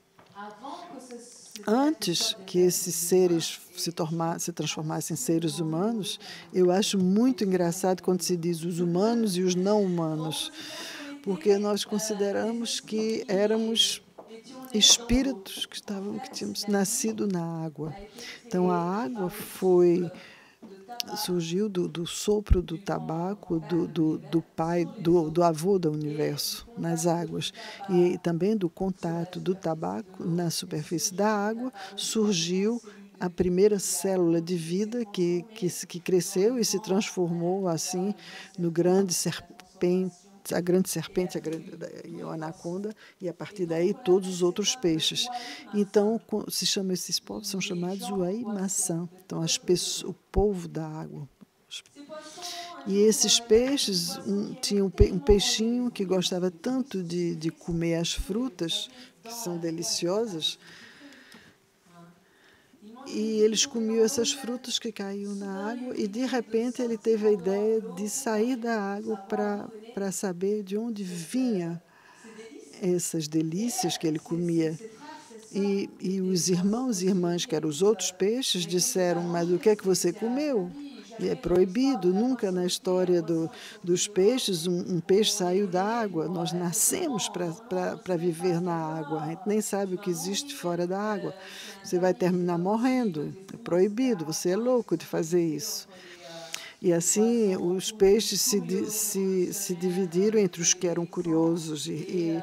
Antes que esses seres se transformassem em seres humanos, eu acho muito engraçado quando se diz os humanos e os não humanos, porque nós consideramos que éramos espíritos que tínhamos nascido na água. Então, a água surgiu do sopro do tabaco do pai, do avô do universo, nas águas. E também do contato do tabaco na superfície da água surgiu a primeira célula de vida que cresceu e se transformou, assim, no grande serpente, a grande serpente, a anaconda, e a partir daí todos os outros peixes. Então, esses povos são chamados Uai-Maçã, então o povo da água. E esses peixes, tinha um peixinho que gostava tanto de comer as frutas, que são deliciosas, e eles comiam essas frutas que caíam na água e, de repente, ele teve a ideia de sair da água para saber de onde vinha essas delícias que ele comia. E os irmãos e irmãs, que eram os outros peixes, disseram: mas o que é que você comeu? E é proibido, nunca na história dos peixes um peixe saiu da água. Nós nascemos para viver na água, a gente nem sabe o que existe fora da água. Você vai terminar morrendo, é proibido, você é louco de fazer isso. E assim os peixes se dividiram entre os que eram curiosos e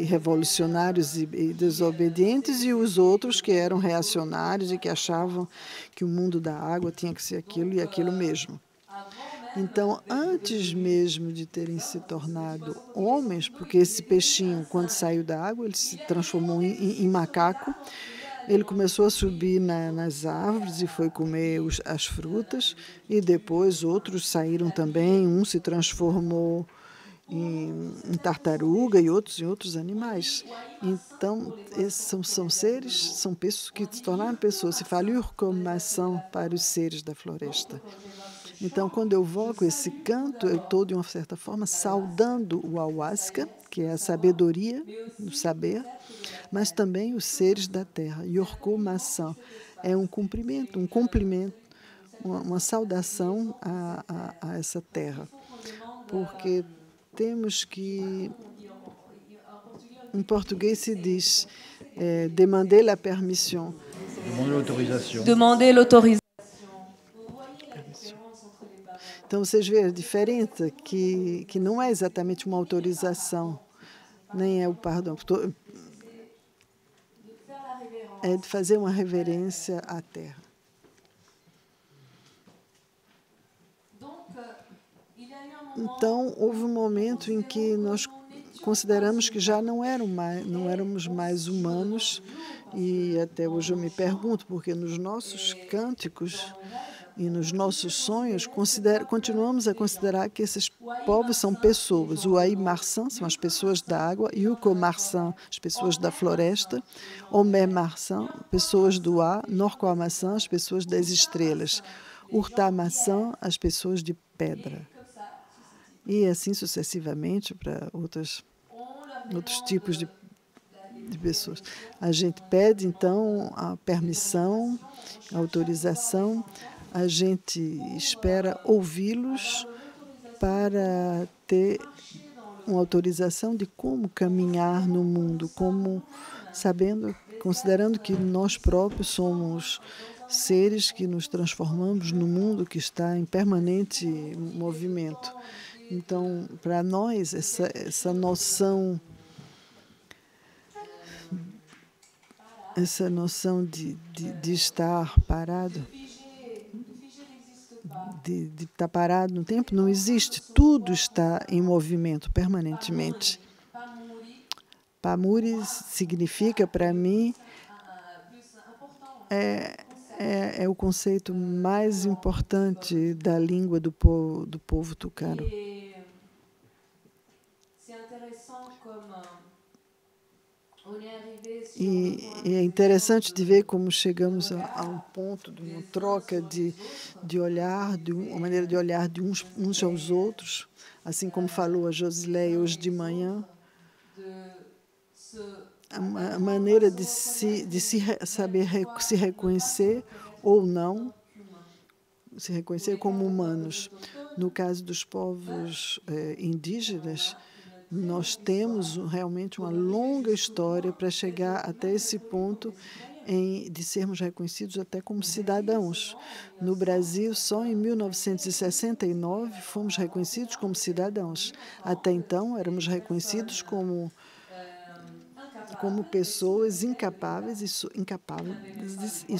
revolucionários e desobedientes, e os outros que eram reacionários e que achavam que o mundo da água tinha que ser aquilo e aquilo mesmo. Então, antes mesmo de terem se tornado homens, porque esse peixinho, quando saiu da água, ele se transformou em macaco. Ele começou a subir nas árvores e foi comer as frutas, e depois outros saíram também. Um se transformou em tartaruga e outros animais. Então, esses são seres, são pessoas que se tornaram pessoas. Se fala urcomação para os seres da floresta. Então, quando eu evoco esse canto, eu estou, de uma certa forma, saudando o ayahuasca, que é a sabedoria, o saber, mas também os seres da terra. Yorko-maçã é um cumprimento, uma saudação a essa terra. Porque temos que... Em português se diz demander la permission. Demander l'autorisation. Então, vocês veem a diferença, que não é exatamente uma autorização, nem é o perdão. É de fazer uma reverência à terra. Então, houve um momento em que nós consideramos que já não éramos mais humanos, e até hoje eu me pergunto, porque nos nossos cânticos e nos nossos sonhos continuamos a considerar que esses povos são pessoas. O Ai-Marsan são as pessoas da água, Yuko-Marsan, as pessoas da floresta, Omé-Marsan, pessoas do ar, Norco-Amassan, as pessoas das estrelas, Urta-Massan, as pessoas de pedra. E assim sucessivamente para outros tipos de pessoas. A gente pede, então, a permissão, a autorização, a gente espera ouvi-los para ter uma autorização de como caminhar no mundo, considerando que nós próprios somos seres que nos transformamos no mundo que está em permanente movimento. Então, para nós, essa noção de estar parado, de estar parado no tempo, não existe. Tudo está em movimento permanentemente. Pamuri significa, para mim, é o conceito mais importante da língua do povo tucano. E é interessante de ver como chegamos a um ponto de uma troca de olhar, de uma maneira de olhar de uns aos outros, assim como falou a Josileia hoje de manhã, a maneira de saber se reconhecer ou não, se reconhecer como humanos. No caso dos povos indígenas, nós temos realmente uma longa história para chegar até esse ponto de sermos reconhecidos até como cidadãos. No Brasil, só em 1969 fomos reconhecidos como cidadãos. Até então, éramos reconhecidos como pessoas incapáveis e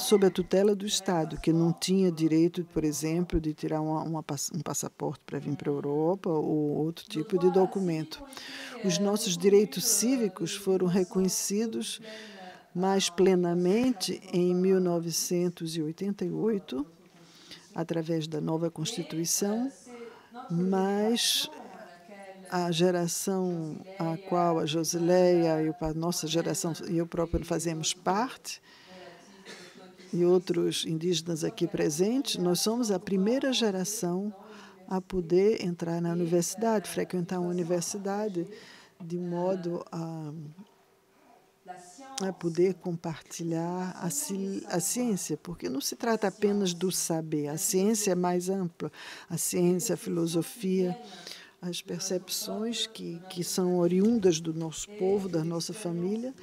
sob a tutela do Estado, que não tinha direito, por exemplo, de tirar um passaporte para vir para a Europa ou outro tipo de documento. Os nossos direitos cívicos foram reconhecidos mais plenamente em 1988, através da nova Constituição, mas a geração a qual a Josileia e a nossa geração e eu próprio fazemos parte, e outros indígenas aqui presentes, nós somos a primeira geração a poder entrar na universidade, frequentar uma universidade, de modo a poder compartilhar a ciência, porque não se trata apenas do saber, a ciência é mais ampla, a ciência, a filosofia, as percepções que são oriundas do nosso povo, da nossa família,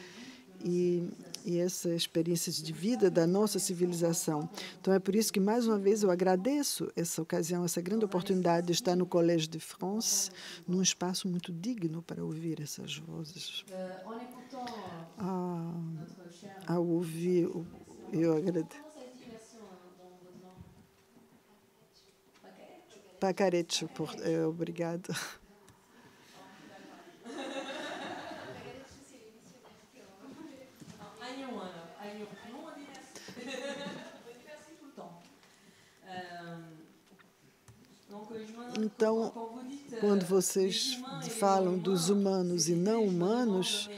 e essa experiência de vida da nossa civilização. Então, é por isso que, mais uma vez, eu agradeço essa ocasião, essa grande oportunidade de estar no Collège de France, num espaço muito digno para ouvir essas vozes. Ao ouvir, eu agradeço. Pacarete, obrigado. Então, Quando vocês falam dos humanos e não humanos,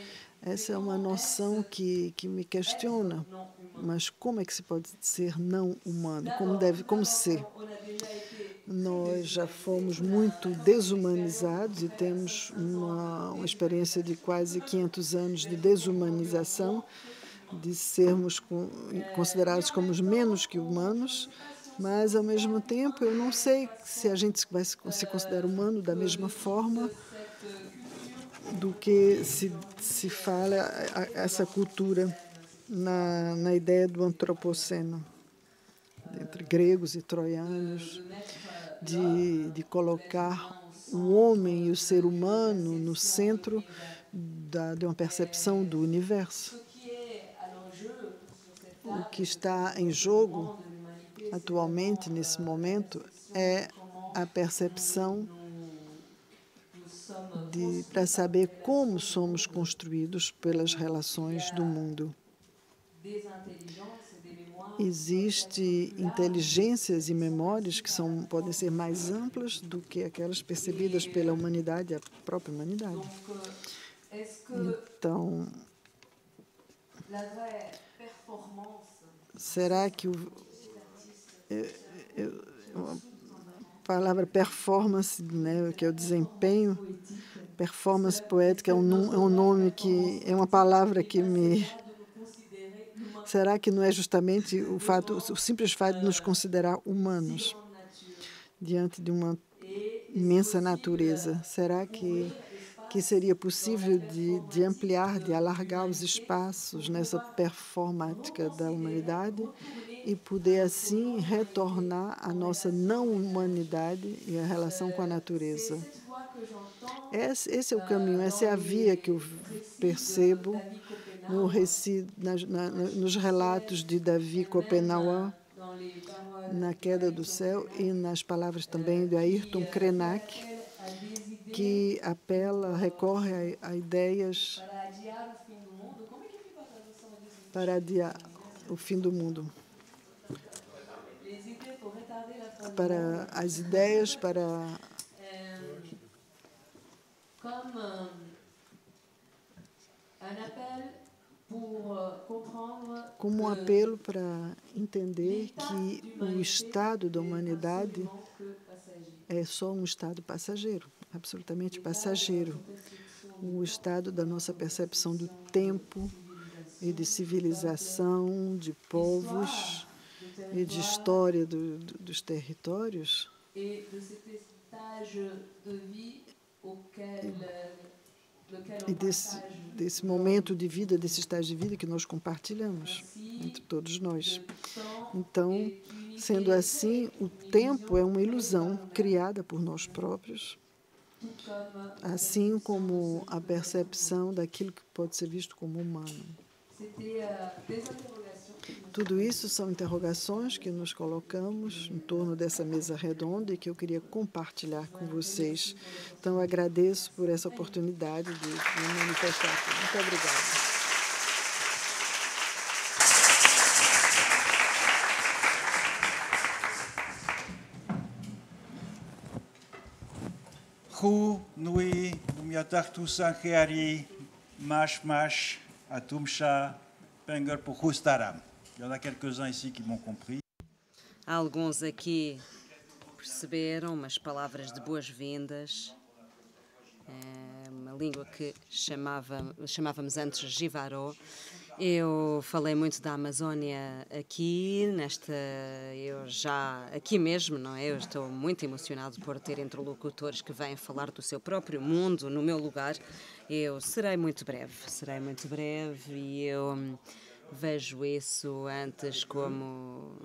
essa é uma noção que me questiona. Mas como é que se pode ser não humano? Como ser? Nós já fomos muito desumanizados e temos uma experiência de quase 500 anos de desumanização, de sermos considerados como menos que humanos, mas, ao mesmo tempo, eu não sei se a gente vai se considera humano da mesma forma do que se fala essa cultura na ideia do antropoceno, entre gregos e troianos, de colocar o homem e o ser humano no centro de uma percepção do universo. O que está em jogo atualmente, nesse momento, é a percepção para saber como somos construídos pelas relações do mundo. Existem inteligências e memórias que podem ser mais amplas do que aquelas percebidas pela humanidade, a própria humanidade. Então, será que a palavra performance, né, que é o desempenho, performance poética é um nome é uma palavra que me... Será que não é justamente o simples fato de nos considerar humanos diante de uma imensa natureza? Será que seria possível de ampliar, de alargar os espaços nessa performática da humanidade e poder, assim, retornar à nossa não-humanidade e a relação com a natureza? Esse é o caminho, essa é a via que eu percebo nos relatos de Davi Kopenawa, Na Queda do Céu, e nas palavras também de Ayrton Krenak, que recorre a ideias para adiar o fim do mundo. Para as ideias, como um apelo para entender que o estado da humanidade é só um estado passageiro, absolutamente passageiro. O estado da nossa percepção do tempo e de civilização, de povos e de história dos territórios. E desse momento de vida, desse estágio de vida que nós compartilhamos entre todos nós. Então, sendo assim, o tempo é uma ilusão criada por nós próprios, assim como a percepção daquilo que pode ser visto como humano. Tudo isso são interrogações que nos colocamos em torno dessa mesa redonda e que eu queria compartilhar com vocês. Então, eu agradeço por essa oportunidade de me manifestar aqui. Muito obrigada. Hu, Nui, Umiatartu Sankeari, Mash, Atumsha, Penger pour Hustaram. Il y en a quelques-uns ici qui m'ont compris. Alguns aqui perceberam umas palavras de boas-vindas. É uma língua que chamávamos antes Jivaró. Eu falei muito da Amazónia aqui, aqui mesmo, não é? Eu estou muito emocionado por ter interlocutores que vêm falar do seu próprio mundo no meu lugar. Eu serei muito breve e eu vejo isso antes como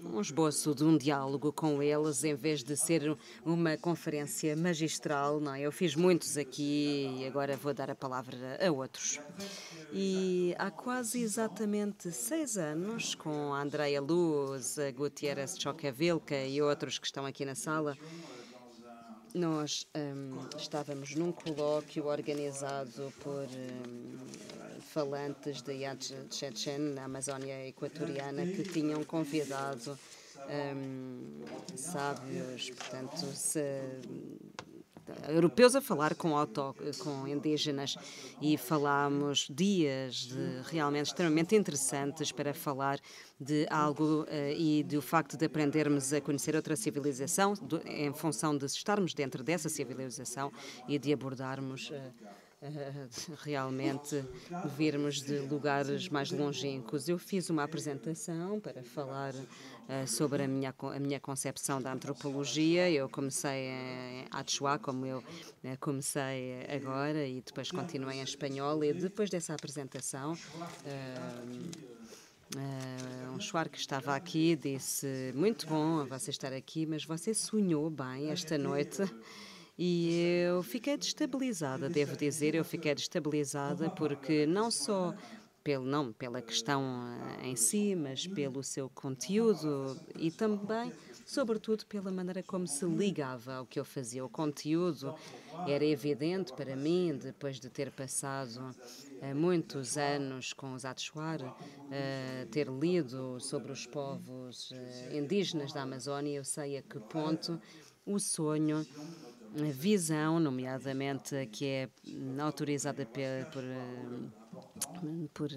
um esboço de um diálogo com eles, em vez de ser uma conferência magistral, não é? Eu fiz muitos aqui e agora vou dar a palavra a outros. E há quase exatamente 6 anos, com a Andrea Luz, a Gutierrez Chocavilca e outros que estão aqui na sala, nós estávamos num colóquio organizado por falantes de Yad Chechen, na Amazónia Equatoriana, que tinham convidado sábios, portanto, europeus a falar com indígenas, e falámos dias realmente extremamente interessantes para falar de algo e do facto de aprendermos a conhecer outra civilização em função de estarmos dentro dessa civilização e de abordarmos realmente virmos de lugares mais longínquos. Eu fiz uma apresentação para falar sobre a minha concepção da antropologia. Eu comecei em Achuá, como eu comecei agora, e depois continuei em espanhol. E depois dessa apresentação, um Shuar que estava aqui disse: muito bom você estar aqui, mas você sonhou bem esta noite. E eu fiquei destabilizada, devo dizer, eu fiquei destabilizada porque não só não pela questão em si, mas pelo seu conteúdo e também, sobretudo, pela maneira como se ligava ao que eu fazia. O conteúdo era evidente para mim, depois de ter passado muitos anos com os Achuar, ter lido sobre os povos indígenas da Amazónia. Eu sei a que ponto o sonho, a visão, nomeadamente, que é autorizada por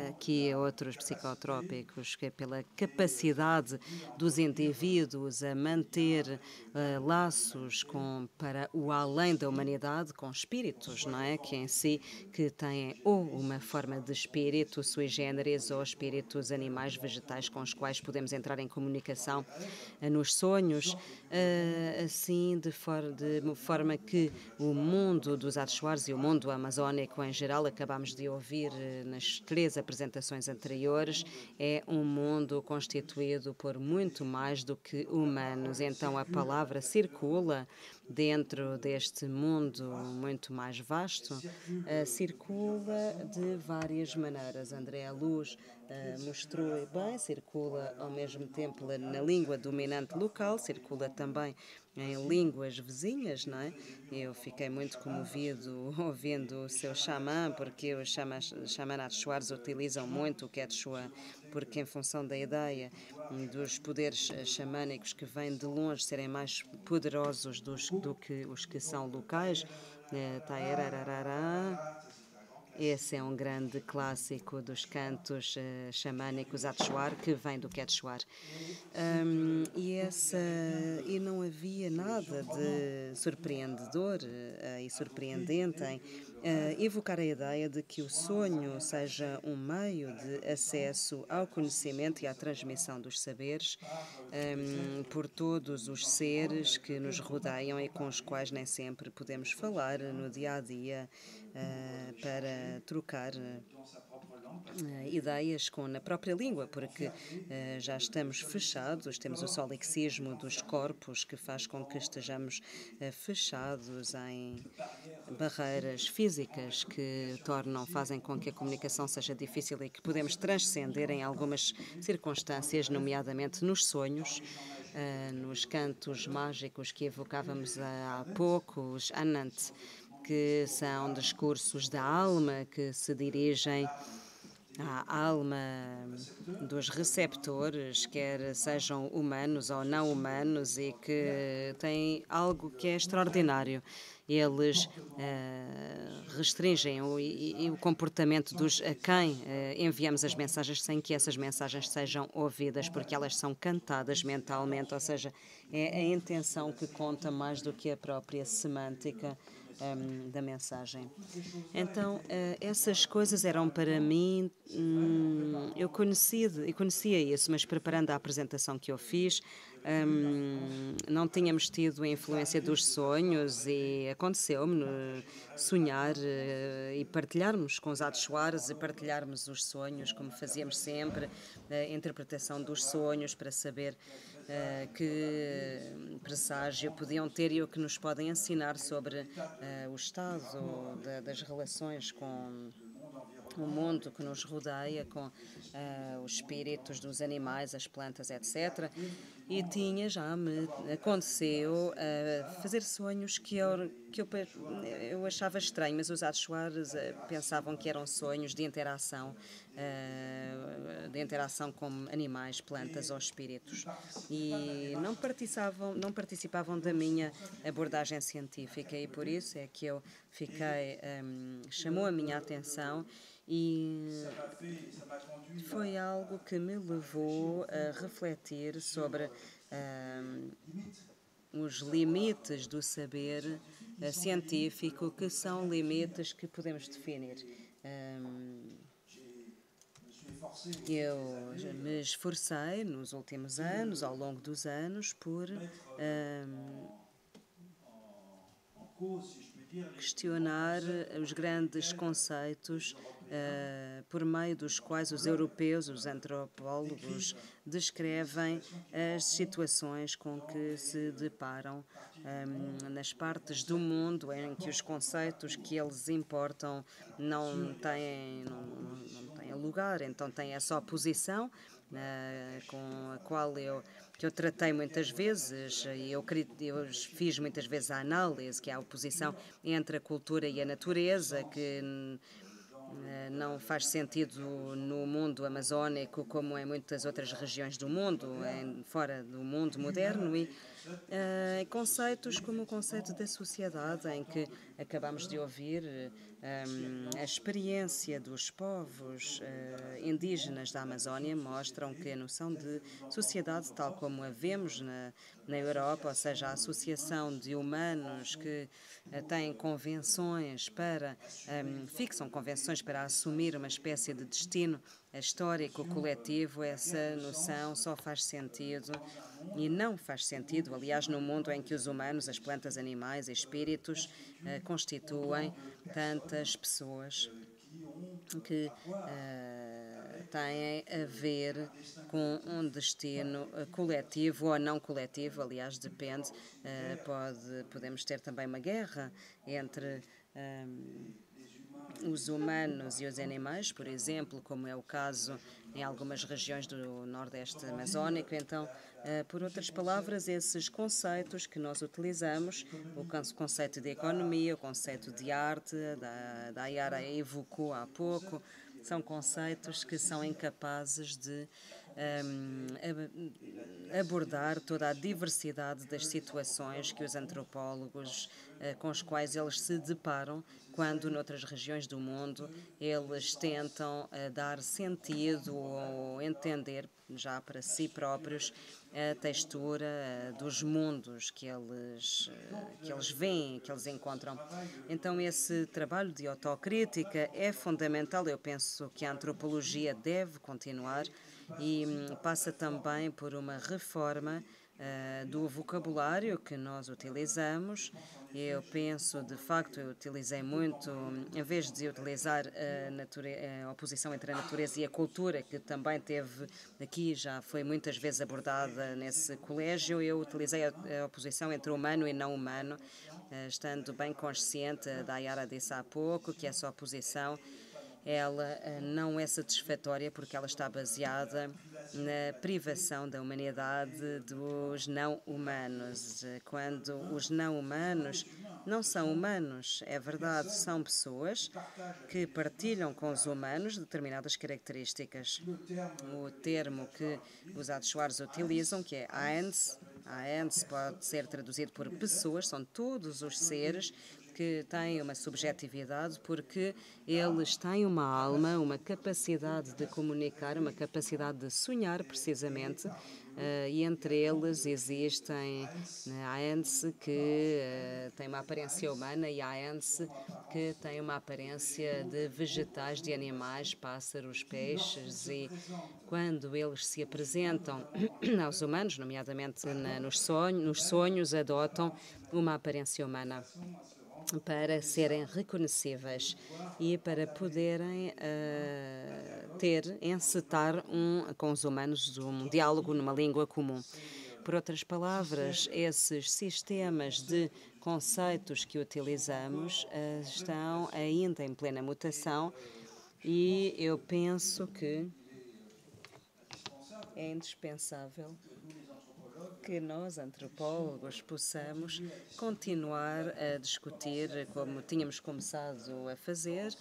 aqui outros psicotrópicos, que é pela capacidade dos indivíduos a manter laços para o além da humanidade, com espíritos, não é? Que em si que têm ou uma forma de espírito sui generis ou espíritos animais, vegetais, com os quais podemos entrar em comunicação nos sonhos, assim de forma que o mundo dos Achuares e o mundo amazónico em geral, acabamos de ouvir nas 3 apresentações anteriores, é um mundo constituído por muito mais do que humanos. Então a palavra circula dentro deste mundo muito mais vasto, circula de várias maneiras. André Luz mostrou bem, circula ao mesmo tempo na língua dominante local, circula também em línguas vizinhas, não é? Eu fiquei muito comovido ouvindo o seu xamã, porque os xamãs Achuares utilizam muito o Quechua, porque em função da ideia dos poderes xamânicos que vêm de longe serem mais poderosos do que os que são locais, Taerararará. Esse é um grande clássico dos cantos xamânicos Achuar, que vem do Quechua. E não havia nada de surpreendedor e surpreendente em evocar a ideia de que o sonho seja um meio de acesso ao conhecimento e à transmissão dos saberes por todos os seres que nos rodeiam e com os quais nem sempre podemos falar no dia a dia, para trocar ideias na própria língua, porque já estamos fechados, temos o solipsismo dos corpos que faz com que estejamos fechados em barreiras físicas que fazem com que a comunicação seja difícil e que podemos transcender em algumas circunstâncias, nomeadamente nos sonhos, nos cantos mágicos que evocávamos há pouco, os Anant, que são discursos da alma que se dirigem à alma dos receptores, quer sejam humanos ou não humanos, e que têm algo que é extraordinário. Eles restringem o comportamento a quem enviamos as mensagens sem que essas mensagens sejam ouvidas, porque elas são cantadas mentalmente, ou seja, é a intenção que conta mais do que a própria semântica da mensagem. Então, essas coisas eram para mim, eu conhecia isso, mas preparando a apresentação que eu fiz, não tínhamos tido a influência dos sonhos e aconteceu-me sonhar e partilharmos com os Achuares e partilharmos os sonhos, como fazíamos sempre, a interpretação dos sonhos para saber que presságio podiam ter e o que nos podem ensinar sobre o estado das relações com o mundo que nos rodeia, com os espíritos dos animais, as plantas, etc. e já me aconteceu fazer sonhos que eu achava estranho, mas os Achuares pensavam que eram sonhos de interação com animais, plantas ou espíritos, e não participavam da minha abordagem científica, e por isso é que eu chamou a minha atenção, e foi algo que me levou a refletir sobre os limites do saber científico, que são limites que podemos definir. Eu me esforcei nos últimos anos, ao longo dos anos, por questionar os grandes conceitos por meio dos quais os europeus, os antropólogos, descrevem as situações com que se deparam nas partes do mundo em que os conceitos que eles importam não têm lugar. Então tem essa oposição com a qual eu tratei muitas vezes, e eu fiz muitas vezes a análise, que é a oposição entre a cultura e a natureza, que não faz sentido no mundo amazónico como em muitas outras regiões do mundo, fora do mundo moderno, e conceitos como o conceito da sociedade, em que acabamos de ouvir a experiência dos povos indígenas da Amazónia, mostram que a noção de sociedade, tal como a vemos na Europa, ou seja, a associação de humanos que têm convenções fixam convenções para assumir uma espécie de destino histórico coletivo, essa noção só faz sentido, e não faz sentido, aliás, no mundo em que os humanos, as plantas, animais e espíritos constituem tantas pessoas que têm a ver com um destino coletivo ou não coletivo, aliás, depende, podemos ter também uma guerra entre os humanos e os animais, por exemplo, como é o caso em algumas regiões do Nordeste Amazónico. Então, por outras palavras, esses conceitos que nós utilizamos, o conceito de economia, o conceito de arte, da Ayara evocou há pouco, são conceitos que são incapazes de abordar toda a diversidade das situações que os antropólogos com os quais eles se deparam quando, noutras regiões do mundo, eles tentam dar sentido ou entender já para si próprios a textura dos mundos que eles veem, que eles encontram. Então, esse trabalho de autocrítica é fundamental. Eu penso que a antropologia deve continuar e passa também por uma reforma do vocabulário que nós utilizamos. Eu penso, de facto, eu utilizei muito, em vez de utilizar a oposição entre a natureza e a cultura, que também teve aqui, já foi muitas vezes abordada nesse colégio, eu utilizei a oposição entre humano e não humano, estando bem consciente, da Ayara disse há pouco, que essa oposição ela não é satisfatória porque ela está baseada na privação da humanidade dos não-humanos. Quando os não-humanos não são humanos, é verdade, são pessoas que partilham com os humanos determinadas características. O termo que os Achuares utilizam, que é Aens pode ser traduzido por pessoas, são todos os seres que têm uma subjetividade, porque eles têm uma alma, uma capacidade de comunicar, uma capacidade de sonhar, precisamente, e entre eles existem Aens que têm uma aparência humana e Aens que têm uma aparência de vegetais, de animais, pássaros, peixes, e quando eles se apresentam aos humanos, nomeadamente nos sonhos, adotam uma aparência humana para serem reconhecíveis e para poderem encetar com os humanos um diálogo numa língua comum. Por outras palavras, esses sistemas de conceitos que utilizamos estão ainda em plena mutação, e eu penso que é indispensável que nós, antropólogos, possamos continuar a discutir, como tínhamos começado a fazer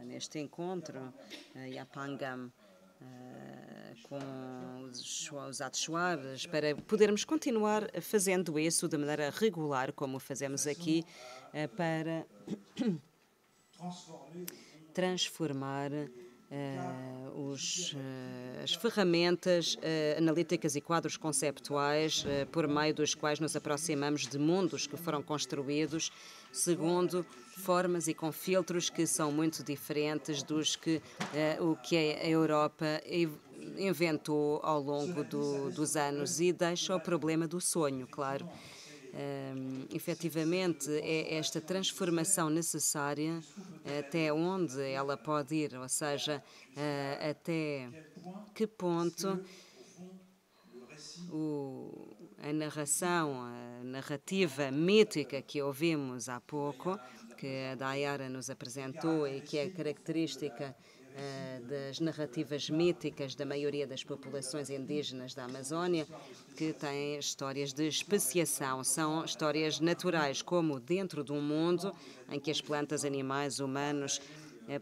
neste encontro, Yapangam, com os Atshuares, para podermos continuar fazendo isso de maneira regular, como fazemos aqui, para transformar as ferramentas analíticas e quadros conceptuais por meio dos quais nos aproximamos de mundos que foram construídos segundo formas e com filtros que são muito diferentes dos que o que a Europa inventou ao longo dos anos, e deixa o problema do sonho, claro. Efetivamente, é esta transformação necessária até onde ela pode ir, ou seja, até que ponto a narrativa mítica que ouvimos há pouco, que a Dayara nos apresentou e que é característica das narrativas míticas da maioria das populações indígenas da Amazónia, que têm histórias de especiação, são histórias naturais, como dentro de um mundo em que as plantas, animais, humanos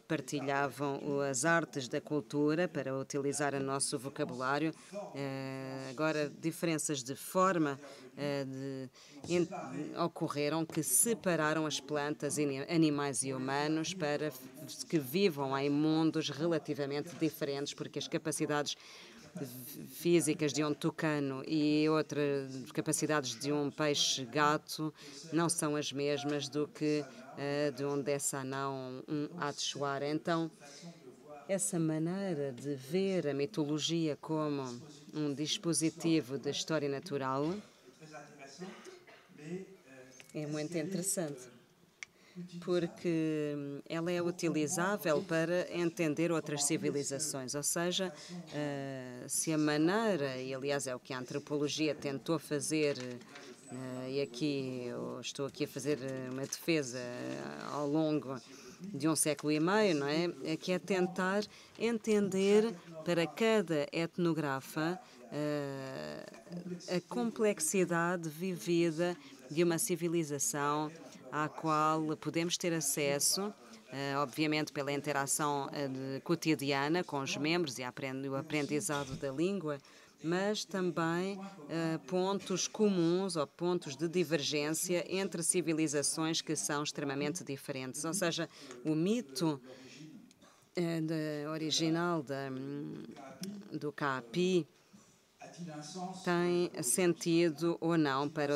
partilhavam as artes da cultura, para utilizar o nosso vocabulário. Agora, diferenças de forma ocorreram que separaram as plantas, animais e humanos para que vivam em mundos relativamente diferentes, porque as capacidades físicas de um tucano e outras capacidades de um peixe-gato não são as mesmas do que de um Dessanão, um Atshuara. Então, essa maneira de ver a mitologia como um dispositivo de história natural é muito interessante, porque ela é utilizável para entender outras civilizações, ou seja, se a maneira, e aliás é o que a antropologia tentou fazer, e aqui eu estou aqui a fazer uma defesa ao longo de um século e meio, não é? Que é tentar entender para cada etnografa a complexidade vivida de uma civilização à qual podemos ter acesso, obviamente pela interação cotidiana com os membros e o aprendizado da língua, mas também pontos comuns ou pontos de divergência entre civilizações que são extremamente diferentes. Ou seja, o mito original do Kaapi tem sentido ou não para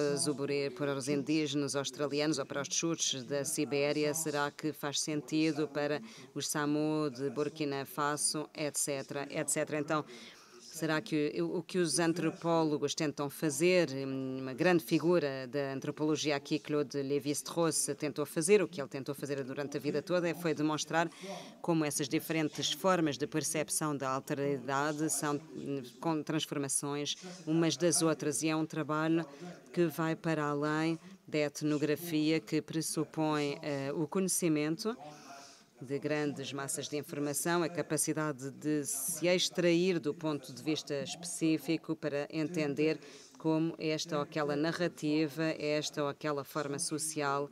os indígenas australianos ou para os Tchuches da Sibéria? Será que faz sentido para os Samu de Burkina Faso, etc, etc. Então, será que o que os antropólogos tentam fazer, uma grande figura da antropologia aqui, Claude Lévi-Strauss, tentou fazer, o que ele tentou fazer durante a vida toda, foi demonstrar como essas diferentes formas de percepção da alteridade são com transformações umas das outras, e é um trabalho que vai para além da etnografia, que pressupõe o conhecimento de grandes massas de informação, a capacidade de se extrair do ponto de vista específico para entender como esta ou aquela narrativa, esta ou aquela forma social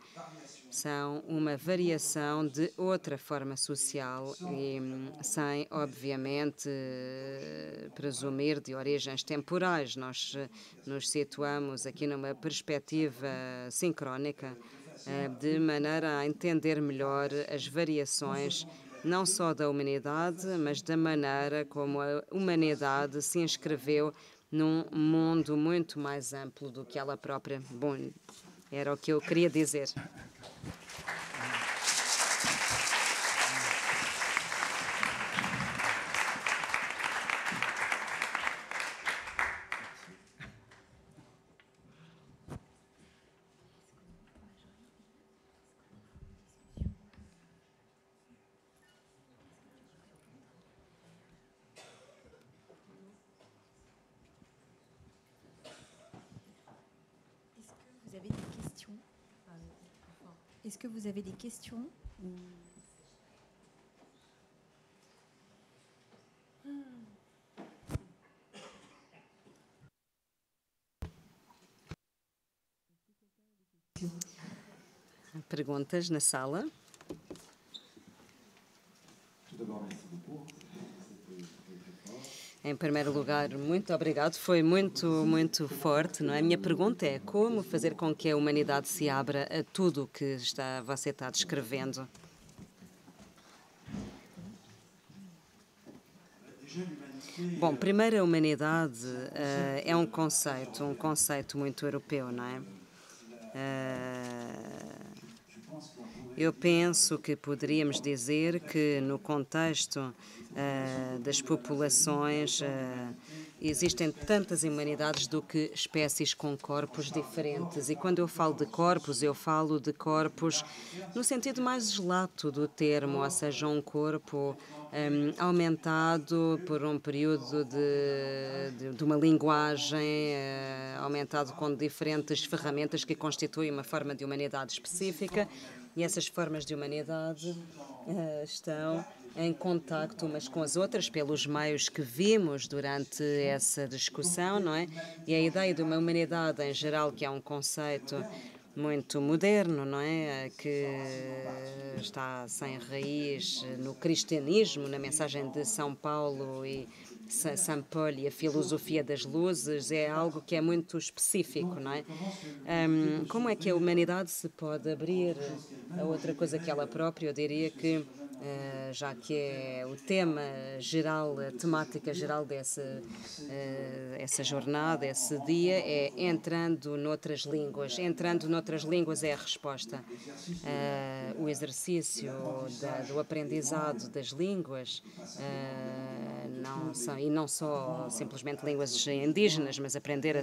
são uma variação de outra forma social e sem, obviamente, presumir de origens temporais. Nós nos situamos aqui numa perspectiva sincrónica, de maneira a entender melhor as variações não só da humanidade, mas da maneira como a humanidade se inscreveu num mundo muito mais amplo do que ela própria. Bom, era o que eu queria dizer. Est-ce que vous avez des questions? perguntas na sala? Em primeiro lugar, muito obrigado. Foi muito forte, não é? A minha pergunta é como fazer com que a humanidade se abra a tudo o que você está descrevendo? Bom, primeiro a humanidade é um conceito muito europeu, não é? Eu penso que poderíamos dizer que no contexto das populações existem tantas humanidades do que espécies com corpos diferentes. E quando eu falo de corpos no sentido mais lato do termo, ou seja, um corpo aumentado por um período de uma linguagem, aumentado com diferentes ferramentas que constituem uma forma de humanidade específica. E essas formas de humanidade estão em contacto umas com as outras pelos meios que vimos durante essa discussão, não é? E a ideia de uma humanidade em geral, que é um conceito muito moderno, não é? Que está sem raiz no cristianismo, na mensagem de São Paulo e São Paulo e a filosofia das luzes, é algo que é muito específico, não é? Como é que a humanidade se pode abrir a outra coisa que ela própria? Eu diria que já que é o tema geral, a temática geral essa jornada, esse dia, é entrando noutras línguas. Entrando noutras línguas é a resposta. O exercício do aprendizado das línguas, não só simplesmente línguas indígenas, mas aprender a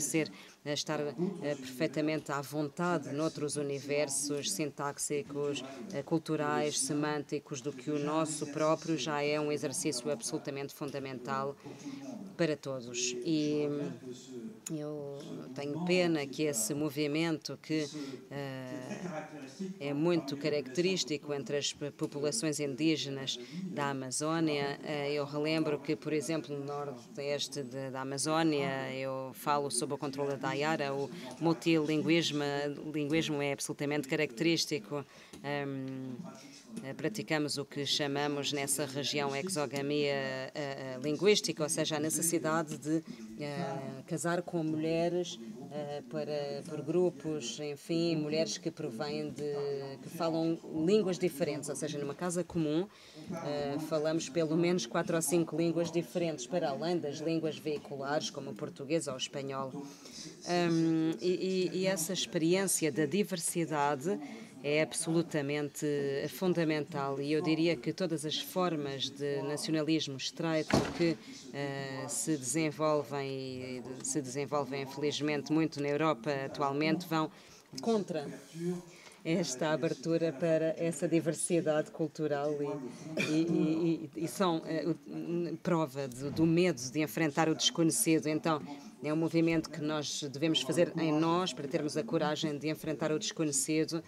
estar perfeitamente à vontade noutros universos sintáxicos, culturais, semânticos, do que o nosso próprio, já é um exercício absolutamente fundamental para todos. E eu tenho pena que esse movimento, que é muito característico entre as populações indígenas da Amazónia, eu relembro que, por exemplo, no nordeste da Amazónia, eu falo sobre o controle da Ayara, o multilinguismo é absolutamente característico. Praticamos o que chamamos nessa região exogamia linguística, ou seja, a necessidade de casar com mulheres por grupos, enfim, mulheres que provêm que falam línguas diferentes, ou seja, numa casa comum falamos pelo menos 4 ou 5 línguas diferentes, para além das línguas veiculares, como o português ou o espanhol. E essa experiência da diversidade é absolutamente fundamental, e eu diria que todas as formas de nacionalismo estreito que se desenvolvem infelizmente muito na Europa atualmente vão contra esta abertura para essa diversidade cultural e são prova do medo de enfrentar o desconhecido. Então, é um movimento que nós devemos fazer em nós para termos a coragem de enfrentar o desconhecido.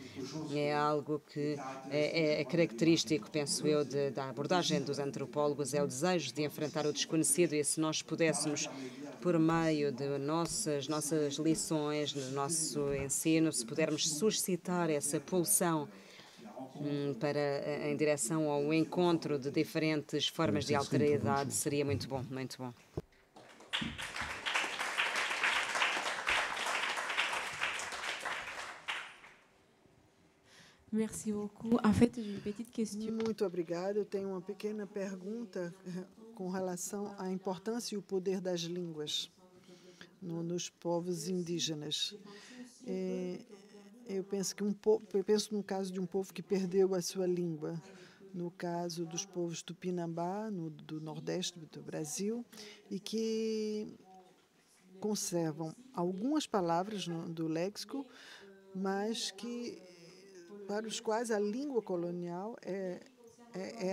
É algo que é característico, penso eu, da abordagem dos antropólogos, é o desejo de enfrentar o desconhecido, e se nós pudéssemos, por meio de nossas lições, no nosso ensino, se pudermos suscitar essa pulsão em direção ao encontro de diferentes formas de alteridade, seria muito bom, muito bom. Merci beaucoup. En fait, j'ai une petite question. Muito obrigada. Eu tenho uma pequena pergunta com relação à importância e o poder das línguas nos povos indígenas. Eu penso no caso de um povo que perdeu a sua língua, no caso dos povos Tupinambá, do Nordeste do Brasil, e que conservam algumas palavras do léxico, mas para os quais a língua colonial é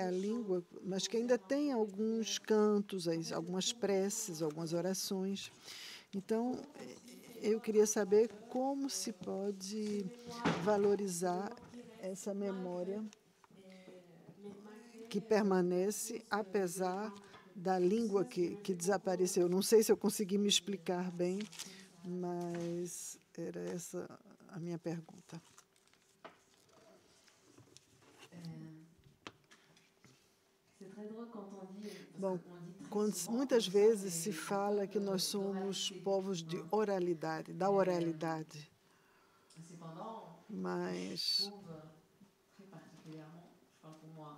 a língua, mas que ainda tem alguns cantos, algumas preces, algumas orações. Então, eu queria saber como se pode valorizar essa memória que permanece, apesar da língua que desapareceu. Não sei se eu consegui me explicar bem, mas era essa a minha pergunta. Bom, muitas vezes se fala que nós somos povos de oralidade, da oralidade. Mas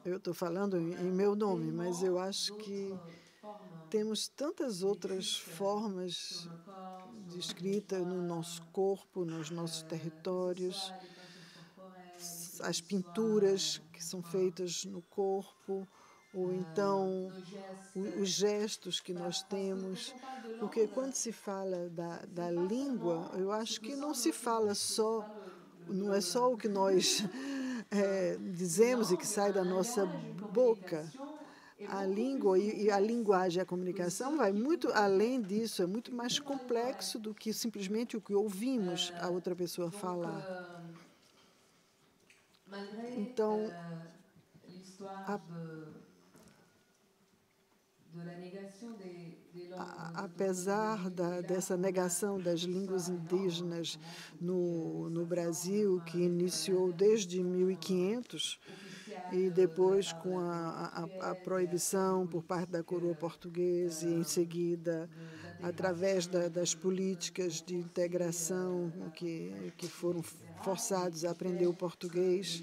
eu estou falando em meu nome, mas eu acho que temos tantas outras formas de escrita no nosso corpo, nos nossos territórios, as pinturas que são feitas no corpo, ou então os gestos que nós temos. Porque quando se fala da língua, eu acho que não se fala só, não é só o que nós dizemos e que sai da nossa boca. A língua e a linguagem, a comunicação vai muito além disso, é muito mais complexo do que simplesmente o que ouvimos a outra pessoa falar. Então, apesar dessa negação das línguas indígenas no Brasil, que iniciou desde 1500, e depois com a proibição por parte da coroa portuguesa, e em seguida, através das políticas de integração que foram forçados a aprender o português,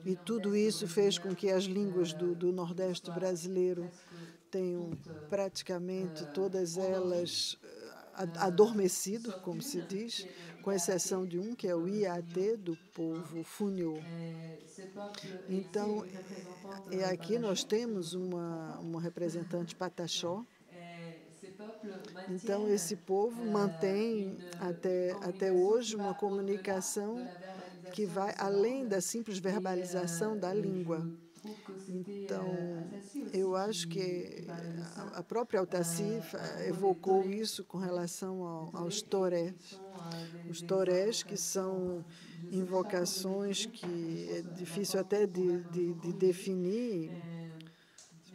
e tudo isso fez com que as línguas do Nordeste brasileiro tenham praticamente todas elas adormecido, como se diz, com exceção de um, que é o IAT, do povo Funiô. Então, aqui nós temos uma representante Pataxó. Então, esse povo mantém até hoje uma comunicação que vai além da simples verbalização da língua. Então, eu acho que a própria Altaci evocou isso com relação aos torés. Os torés, que são invocações que é difícil até de definir,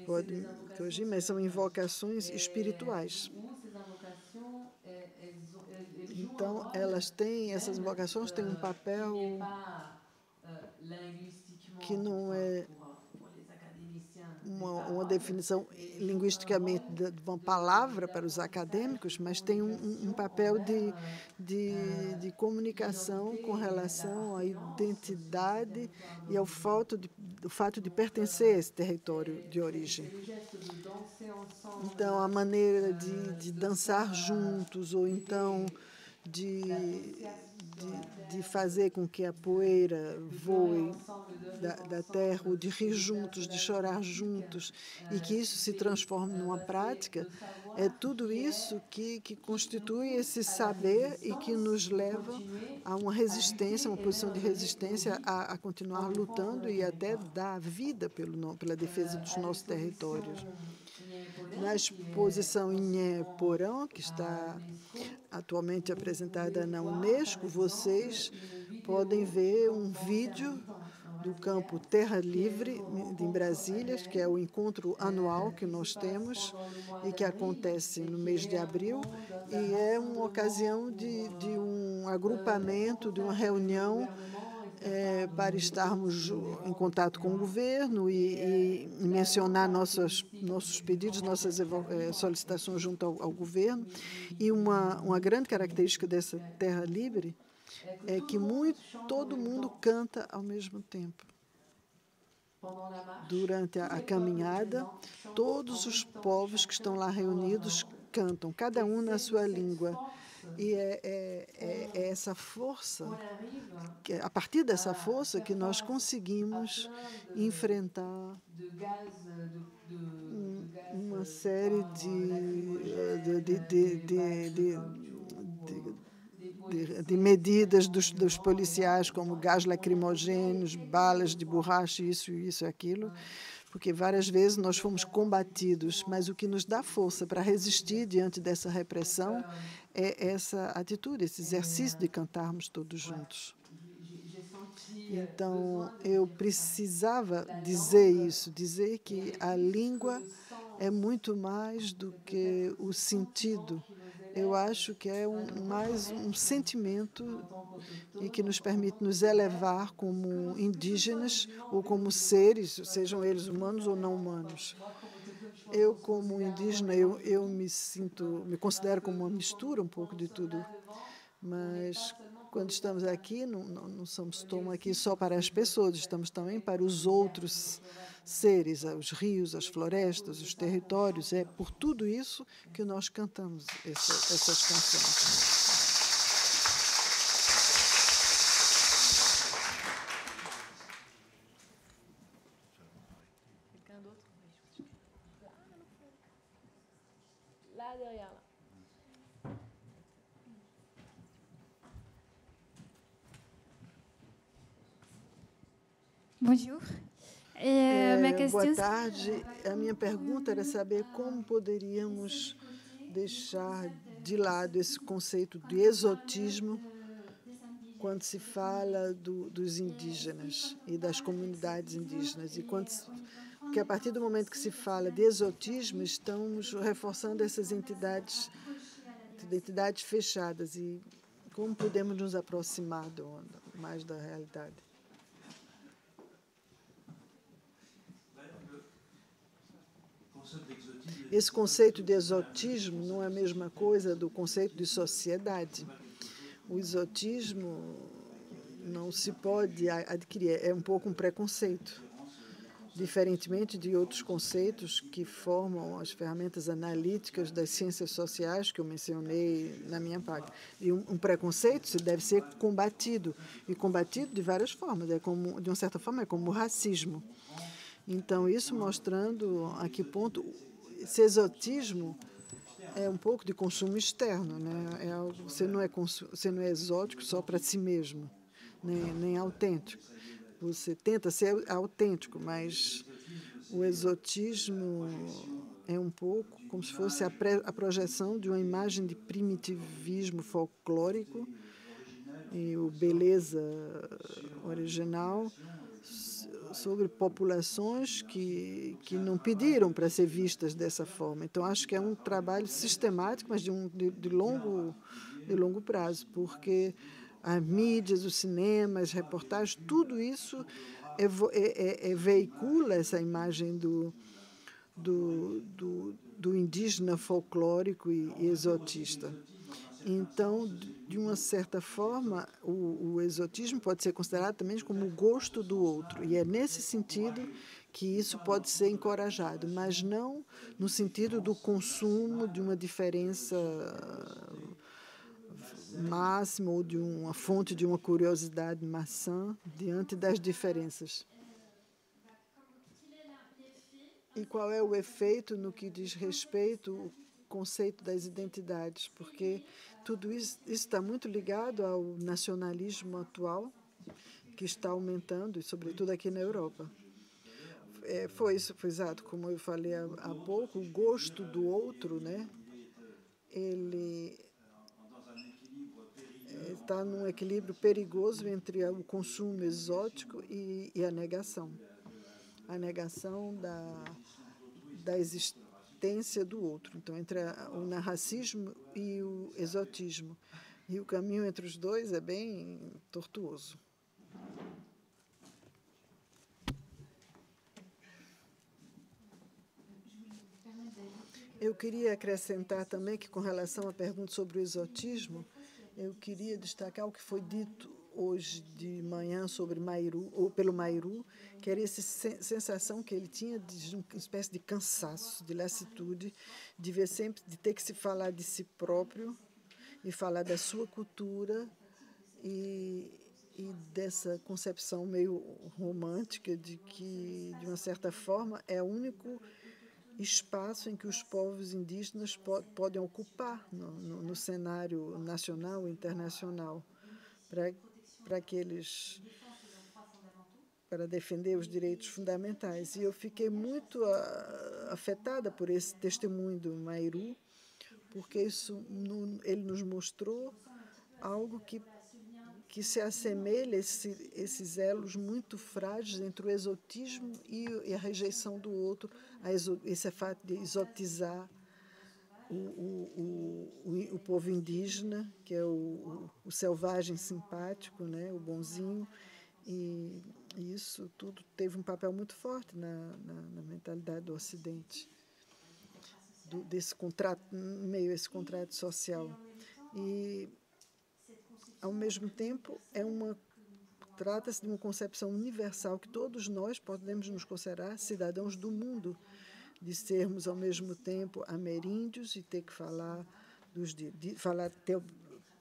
pode corrigir, mas são invocações espirituais. Então, essas invocações têm um papel que não é uma definição linguisticamente de uma palavra para os acadêmicos, mas tem um papel de comunicação com relação à identidade e ao fato de pertencer a esse território de origem. Então, a maneira de dançar juntos, ou então de fazer com que a poeira voe da terra, ou de rir juntos, de chorar juntos, e que isso se transforme numa prática, é tudo isso que constitui esse saber e que nos leva a uma resistência, uma posição de resistência a continuar lutando e até dar vida pela defesa dos nossos territórios. Na exposição Inhé Porão, que está atualmente apresentada na Unesco, vocês podem ver um vídeo do campo Terra Livre, em Brasília, que é o encontro anual que nós temos e que acontece no mês de abril, e é uma ocasião de um agrupamento, de uma reunião para estarmos em contato com o governo e mencionar nossos pedidos, nossas solicitações junto ao governo. E uma grande característica dessa Terra Livre é que todo mundo canta ao mesmo tempo. Durante a caminhada, todos os povos que estão lá reunidos cantam, cada um na sua língua. E é essa força, a partir dessa força, que nós conseguimos enfrentar uma série de medidas dos policiais, como gás lacrimogêneos, balas de borracha, isso e aquilo, porque várias vezes nós fomos combatidos, mas o que nos dá força para resistir diante dessa repressão é essa atitude, esse exercício de cantarmos todos juntos. Então, eu precisava dizer isso, dizer que a língua é muito mais do que o sentido, eu acho que é mais um sentimento e que nos permite nos elevar como indígenas ou como seres, sejam eles humanos ou não humanos. Eu, como indígena, eu me considero como uma mistura um pouco de tudo, mas quando estamos aqui, não estamos aqui só para as pessoas, estamos também para os outros seres, os rios, as florestas, os territórios. É por tudo isso que nós cantamos essas canções. Lá derrière, là. Bonjour. Boa tarde. A minha pergunta era saber como poderíamos deixar de lado esse conceito de exotismo quando se fala dos indígenas e das comunidades indígenas. Porque a partir do momento que se fala de exotismo, estamos reforçando essas identidades fechadas. E como podemos nos aproximar mais da realidade? Esse conceito de exotismo não é a mesma coisa do conceito de sociedade. O exotismo não se pode adquirir, é um pouco um preconceito, diferentemente de outros conceitos que formam as ferramentas analíticas das ciências sociais que eu mencionei na minha página. E um preconceito deve ser combatido, e combatido de várias formas. De uma certa forma, é como o racismo. Então, isso mostrando a que ponto esse exotismo é um pouco de consumo externo, né? Você não é exótico só para si mesmo, nem autêntico. Você tenta ser autêntico, mas o exotismo é um pouco como se fosse a projeção de uma imagem de primitivismo folclórico e o beleza original sobre populações que não pediram para ser vistas dessa forma. Então, acho que é um trabalho sistemático, mas de longo prazo, porque as mídias, os cinemas, reportagens, tudo isso veicula essa imagem do indígena folclórico e exotista. Então, de uma certa forma, o exotismo pode ser considerado também como o gosto do outro. E é nesse sentido que isso pode ser encorajado, mas não no sentido do consumo de uma diferença máxima ou de uma fonte de uma curiosidade maçã diante das diferenças. E qual é o efeito no que diz respeito ao conceito das identidades? Porque tudo isso está muito ligado ao nacionalismo atual, que está aumentando, e sobretudo aqui na Europa. Foi exato, como eu falei há pouco, o gosto do outro, né? Ele está num equilíbrio perigoso entre o consumo exótico e a negação. A negação da existência do outro. Então, entre o narcisismo e o exotismo. E o caminho entre os dois é bem tortuoso. Eu queria acrescentar também que, com relação à pergunta sobre o exotismo, eu queria destacar o que foi dito hoje de manhã sobre Mairu, ou pelo Mairu, que era essa sensação que ele tinha de uma espécie de cansaço, de lassitude, de ver sempre, de ter que se falar de si próprio e falar da sua cultura e dessa concepção meio romântica de que, de uma certa forma, é o único espaço em que os povos indígenas podem ocupar no cenário nacional e internacional para defender os direitos fundamentais. E eu fiquei muito afetada por esse testemunho do Mairu, porque ele nos mostrou algo que se assemelha a esses elos muito frágeis entre o exotismo e a rejeição do outro, esse fato de exotizar e o povo indígena, que é o selvagem simpático, né, o bonzinho, e isso tudo teve um papel muito forte na mentalidade do Ocidente, desse contrato, meio esse contrato social. E, ao mesmo tempo, trata-se de uma concepção universal que todos nós podemos nos considerar cidadãos do mundo, de sermos, ao mesmo tempo, ameríndios e ter que falar ter a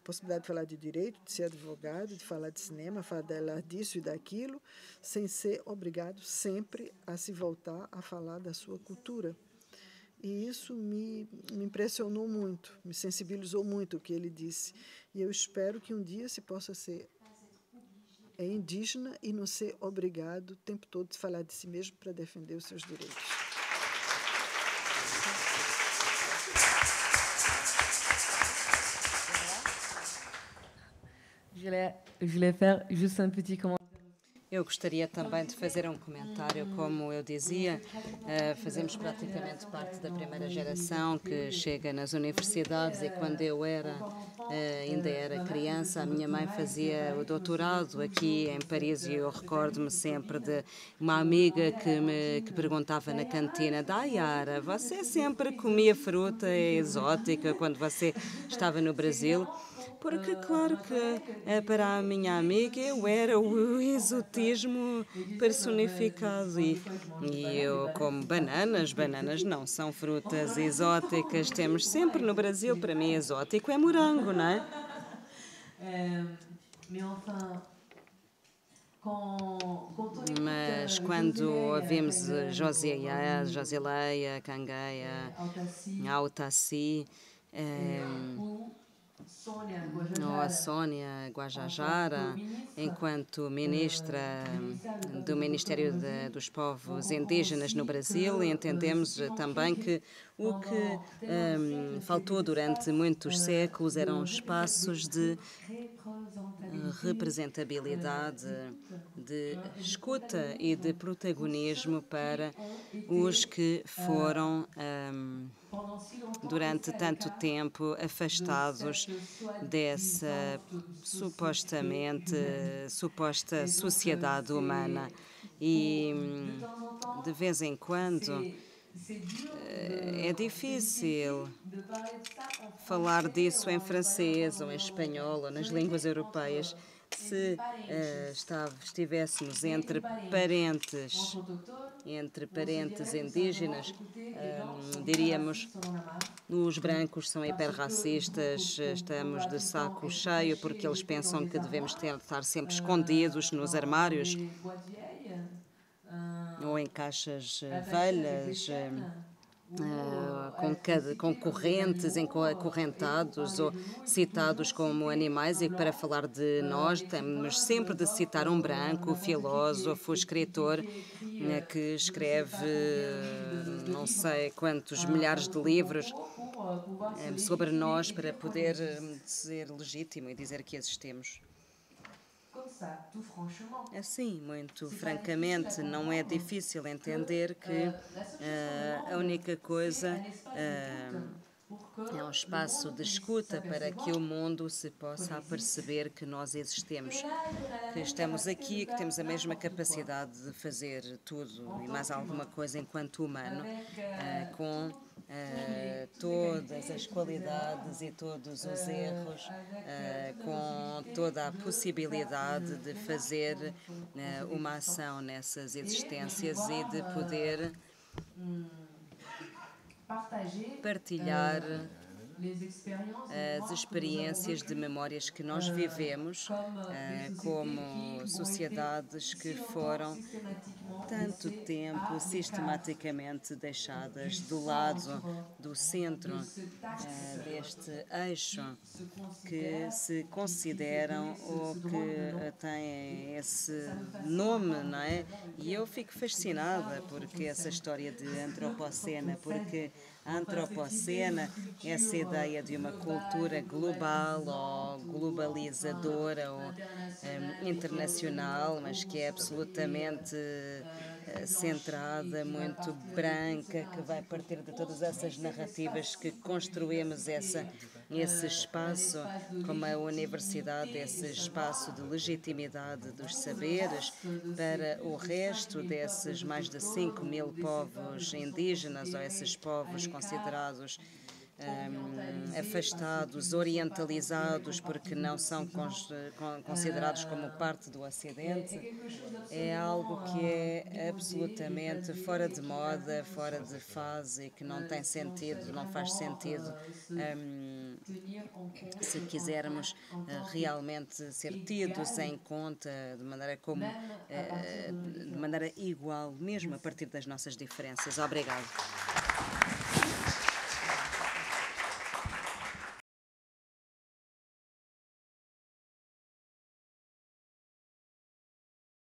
possibilidade de falar de direito, de ser advogado, de falar de cinema, falar disso e daquilo, sem ser obrigado sempre a se voltar a falar da sua cultura. E isso me impressionou muito, me sensibilizou muito o que ele disse. E eu espero que um dia se possa ser indígena e não ser obrigado o tempo todo a falar de si mesmo para defender os seus direitos. Je voulais faire juste un petit commentaire. Eu gostaria também de fazer um comentário. Como eu dizia, fazemos praticamente parte da primeira geração que chega nas universidades, e quando eu ainda era criança, a minha mãe fazia o doutorado aqui em Paris, e eu recordo-me sempre de uma amiga que perguntava na cantina: Yara, você sempre comia fruta exótica quando você estava no Brasil? Porque, claro que para a minha amiga eu era o exotismo personificado. E eu como bananas não são frutas exóticas. Temos sempre no Brasil, para mim, exótico é morango, não é? Mas quando ouvimos Josileia, Cangueia, Autaci, ou a Sónia Guajajara, enquanto ministra do Ministério dos Povos Indígenas no Brasil, entendemos também que o que faltou durante muitos séculos eram espaços de representabilidade, de escuta e de protagonismo para os que foram durante tanto tempo afastados dessa suposta sociedade humana. E de vez em quando é difícil falar disso em francês ou em espanhol ou nas línguas europeias. Se estivéssemos entre parentes indígenas, diríamos: os brancos são hiperracistas, estamos de saco cheio porque eles pensam que devemos estar sempre escondidos nos armários ou em caixas velhas, com correntes, acorrentados ou citados como animais. E para falar de nós, temos sempre de citar um branco, filósofo, escritor, que escreve não sei quantos milhares de livros sobre nós para poder ser legítimo e dizer que existimos. Assim, muito francamente, não é difícil entender que a única coisa é um espaço de escuta para que o mundo se possa aperceber que nós existemos, que estamos aqui, que temos a mesma capacidade de fazer tudo e mais alguma coisa enquanto humano, com todas as qualidades e todos os erros, com toda a possibilidade de fazer uma ação nessas existências e de poder partilhar as experiências de memórias que nós vivemos como sociedades que foram tanto tempo sistematicamente deixadas do lado do centro deste eixo, que se consideram ou que têm esse nome, não é? E eu fico fascinada porque essa história de antropocena, porque a antropocena, essa ideia de uma cultura global ou globalizadora ou internacional, mas que é absolutamente centrada, muito branca, que vai partir de todas essas narrativas que construímos essa esse espaço, como a universidade, esse espaço de legitimidade dos saberes para o resto desses mais de 5.000 povos indígenas, ou esses povos considerados afastados, orientalizados, porque não são considerados como parte do Ocidente, é algo que é absolutamente fora de moda, fora de fase e que não tem sentido, não faz sentido se quisermos realmente ser tidos em conta de maneira de maneira igual, mesmo a partir das nossas diferenças. Obrigado.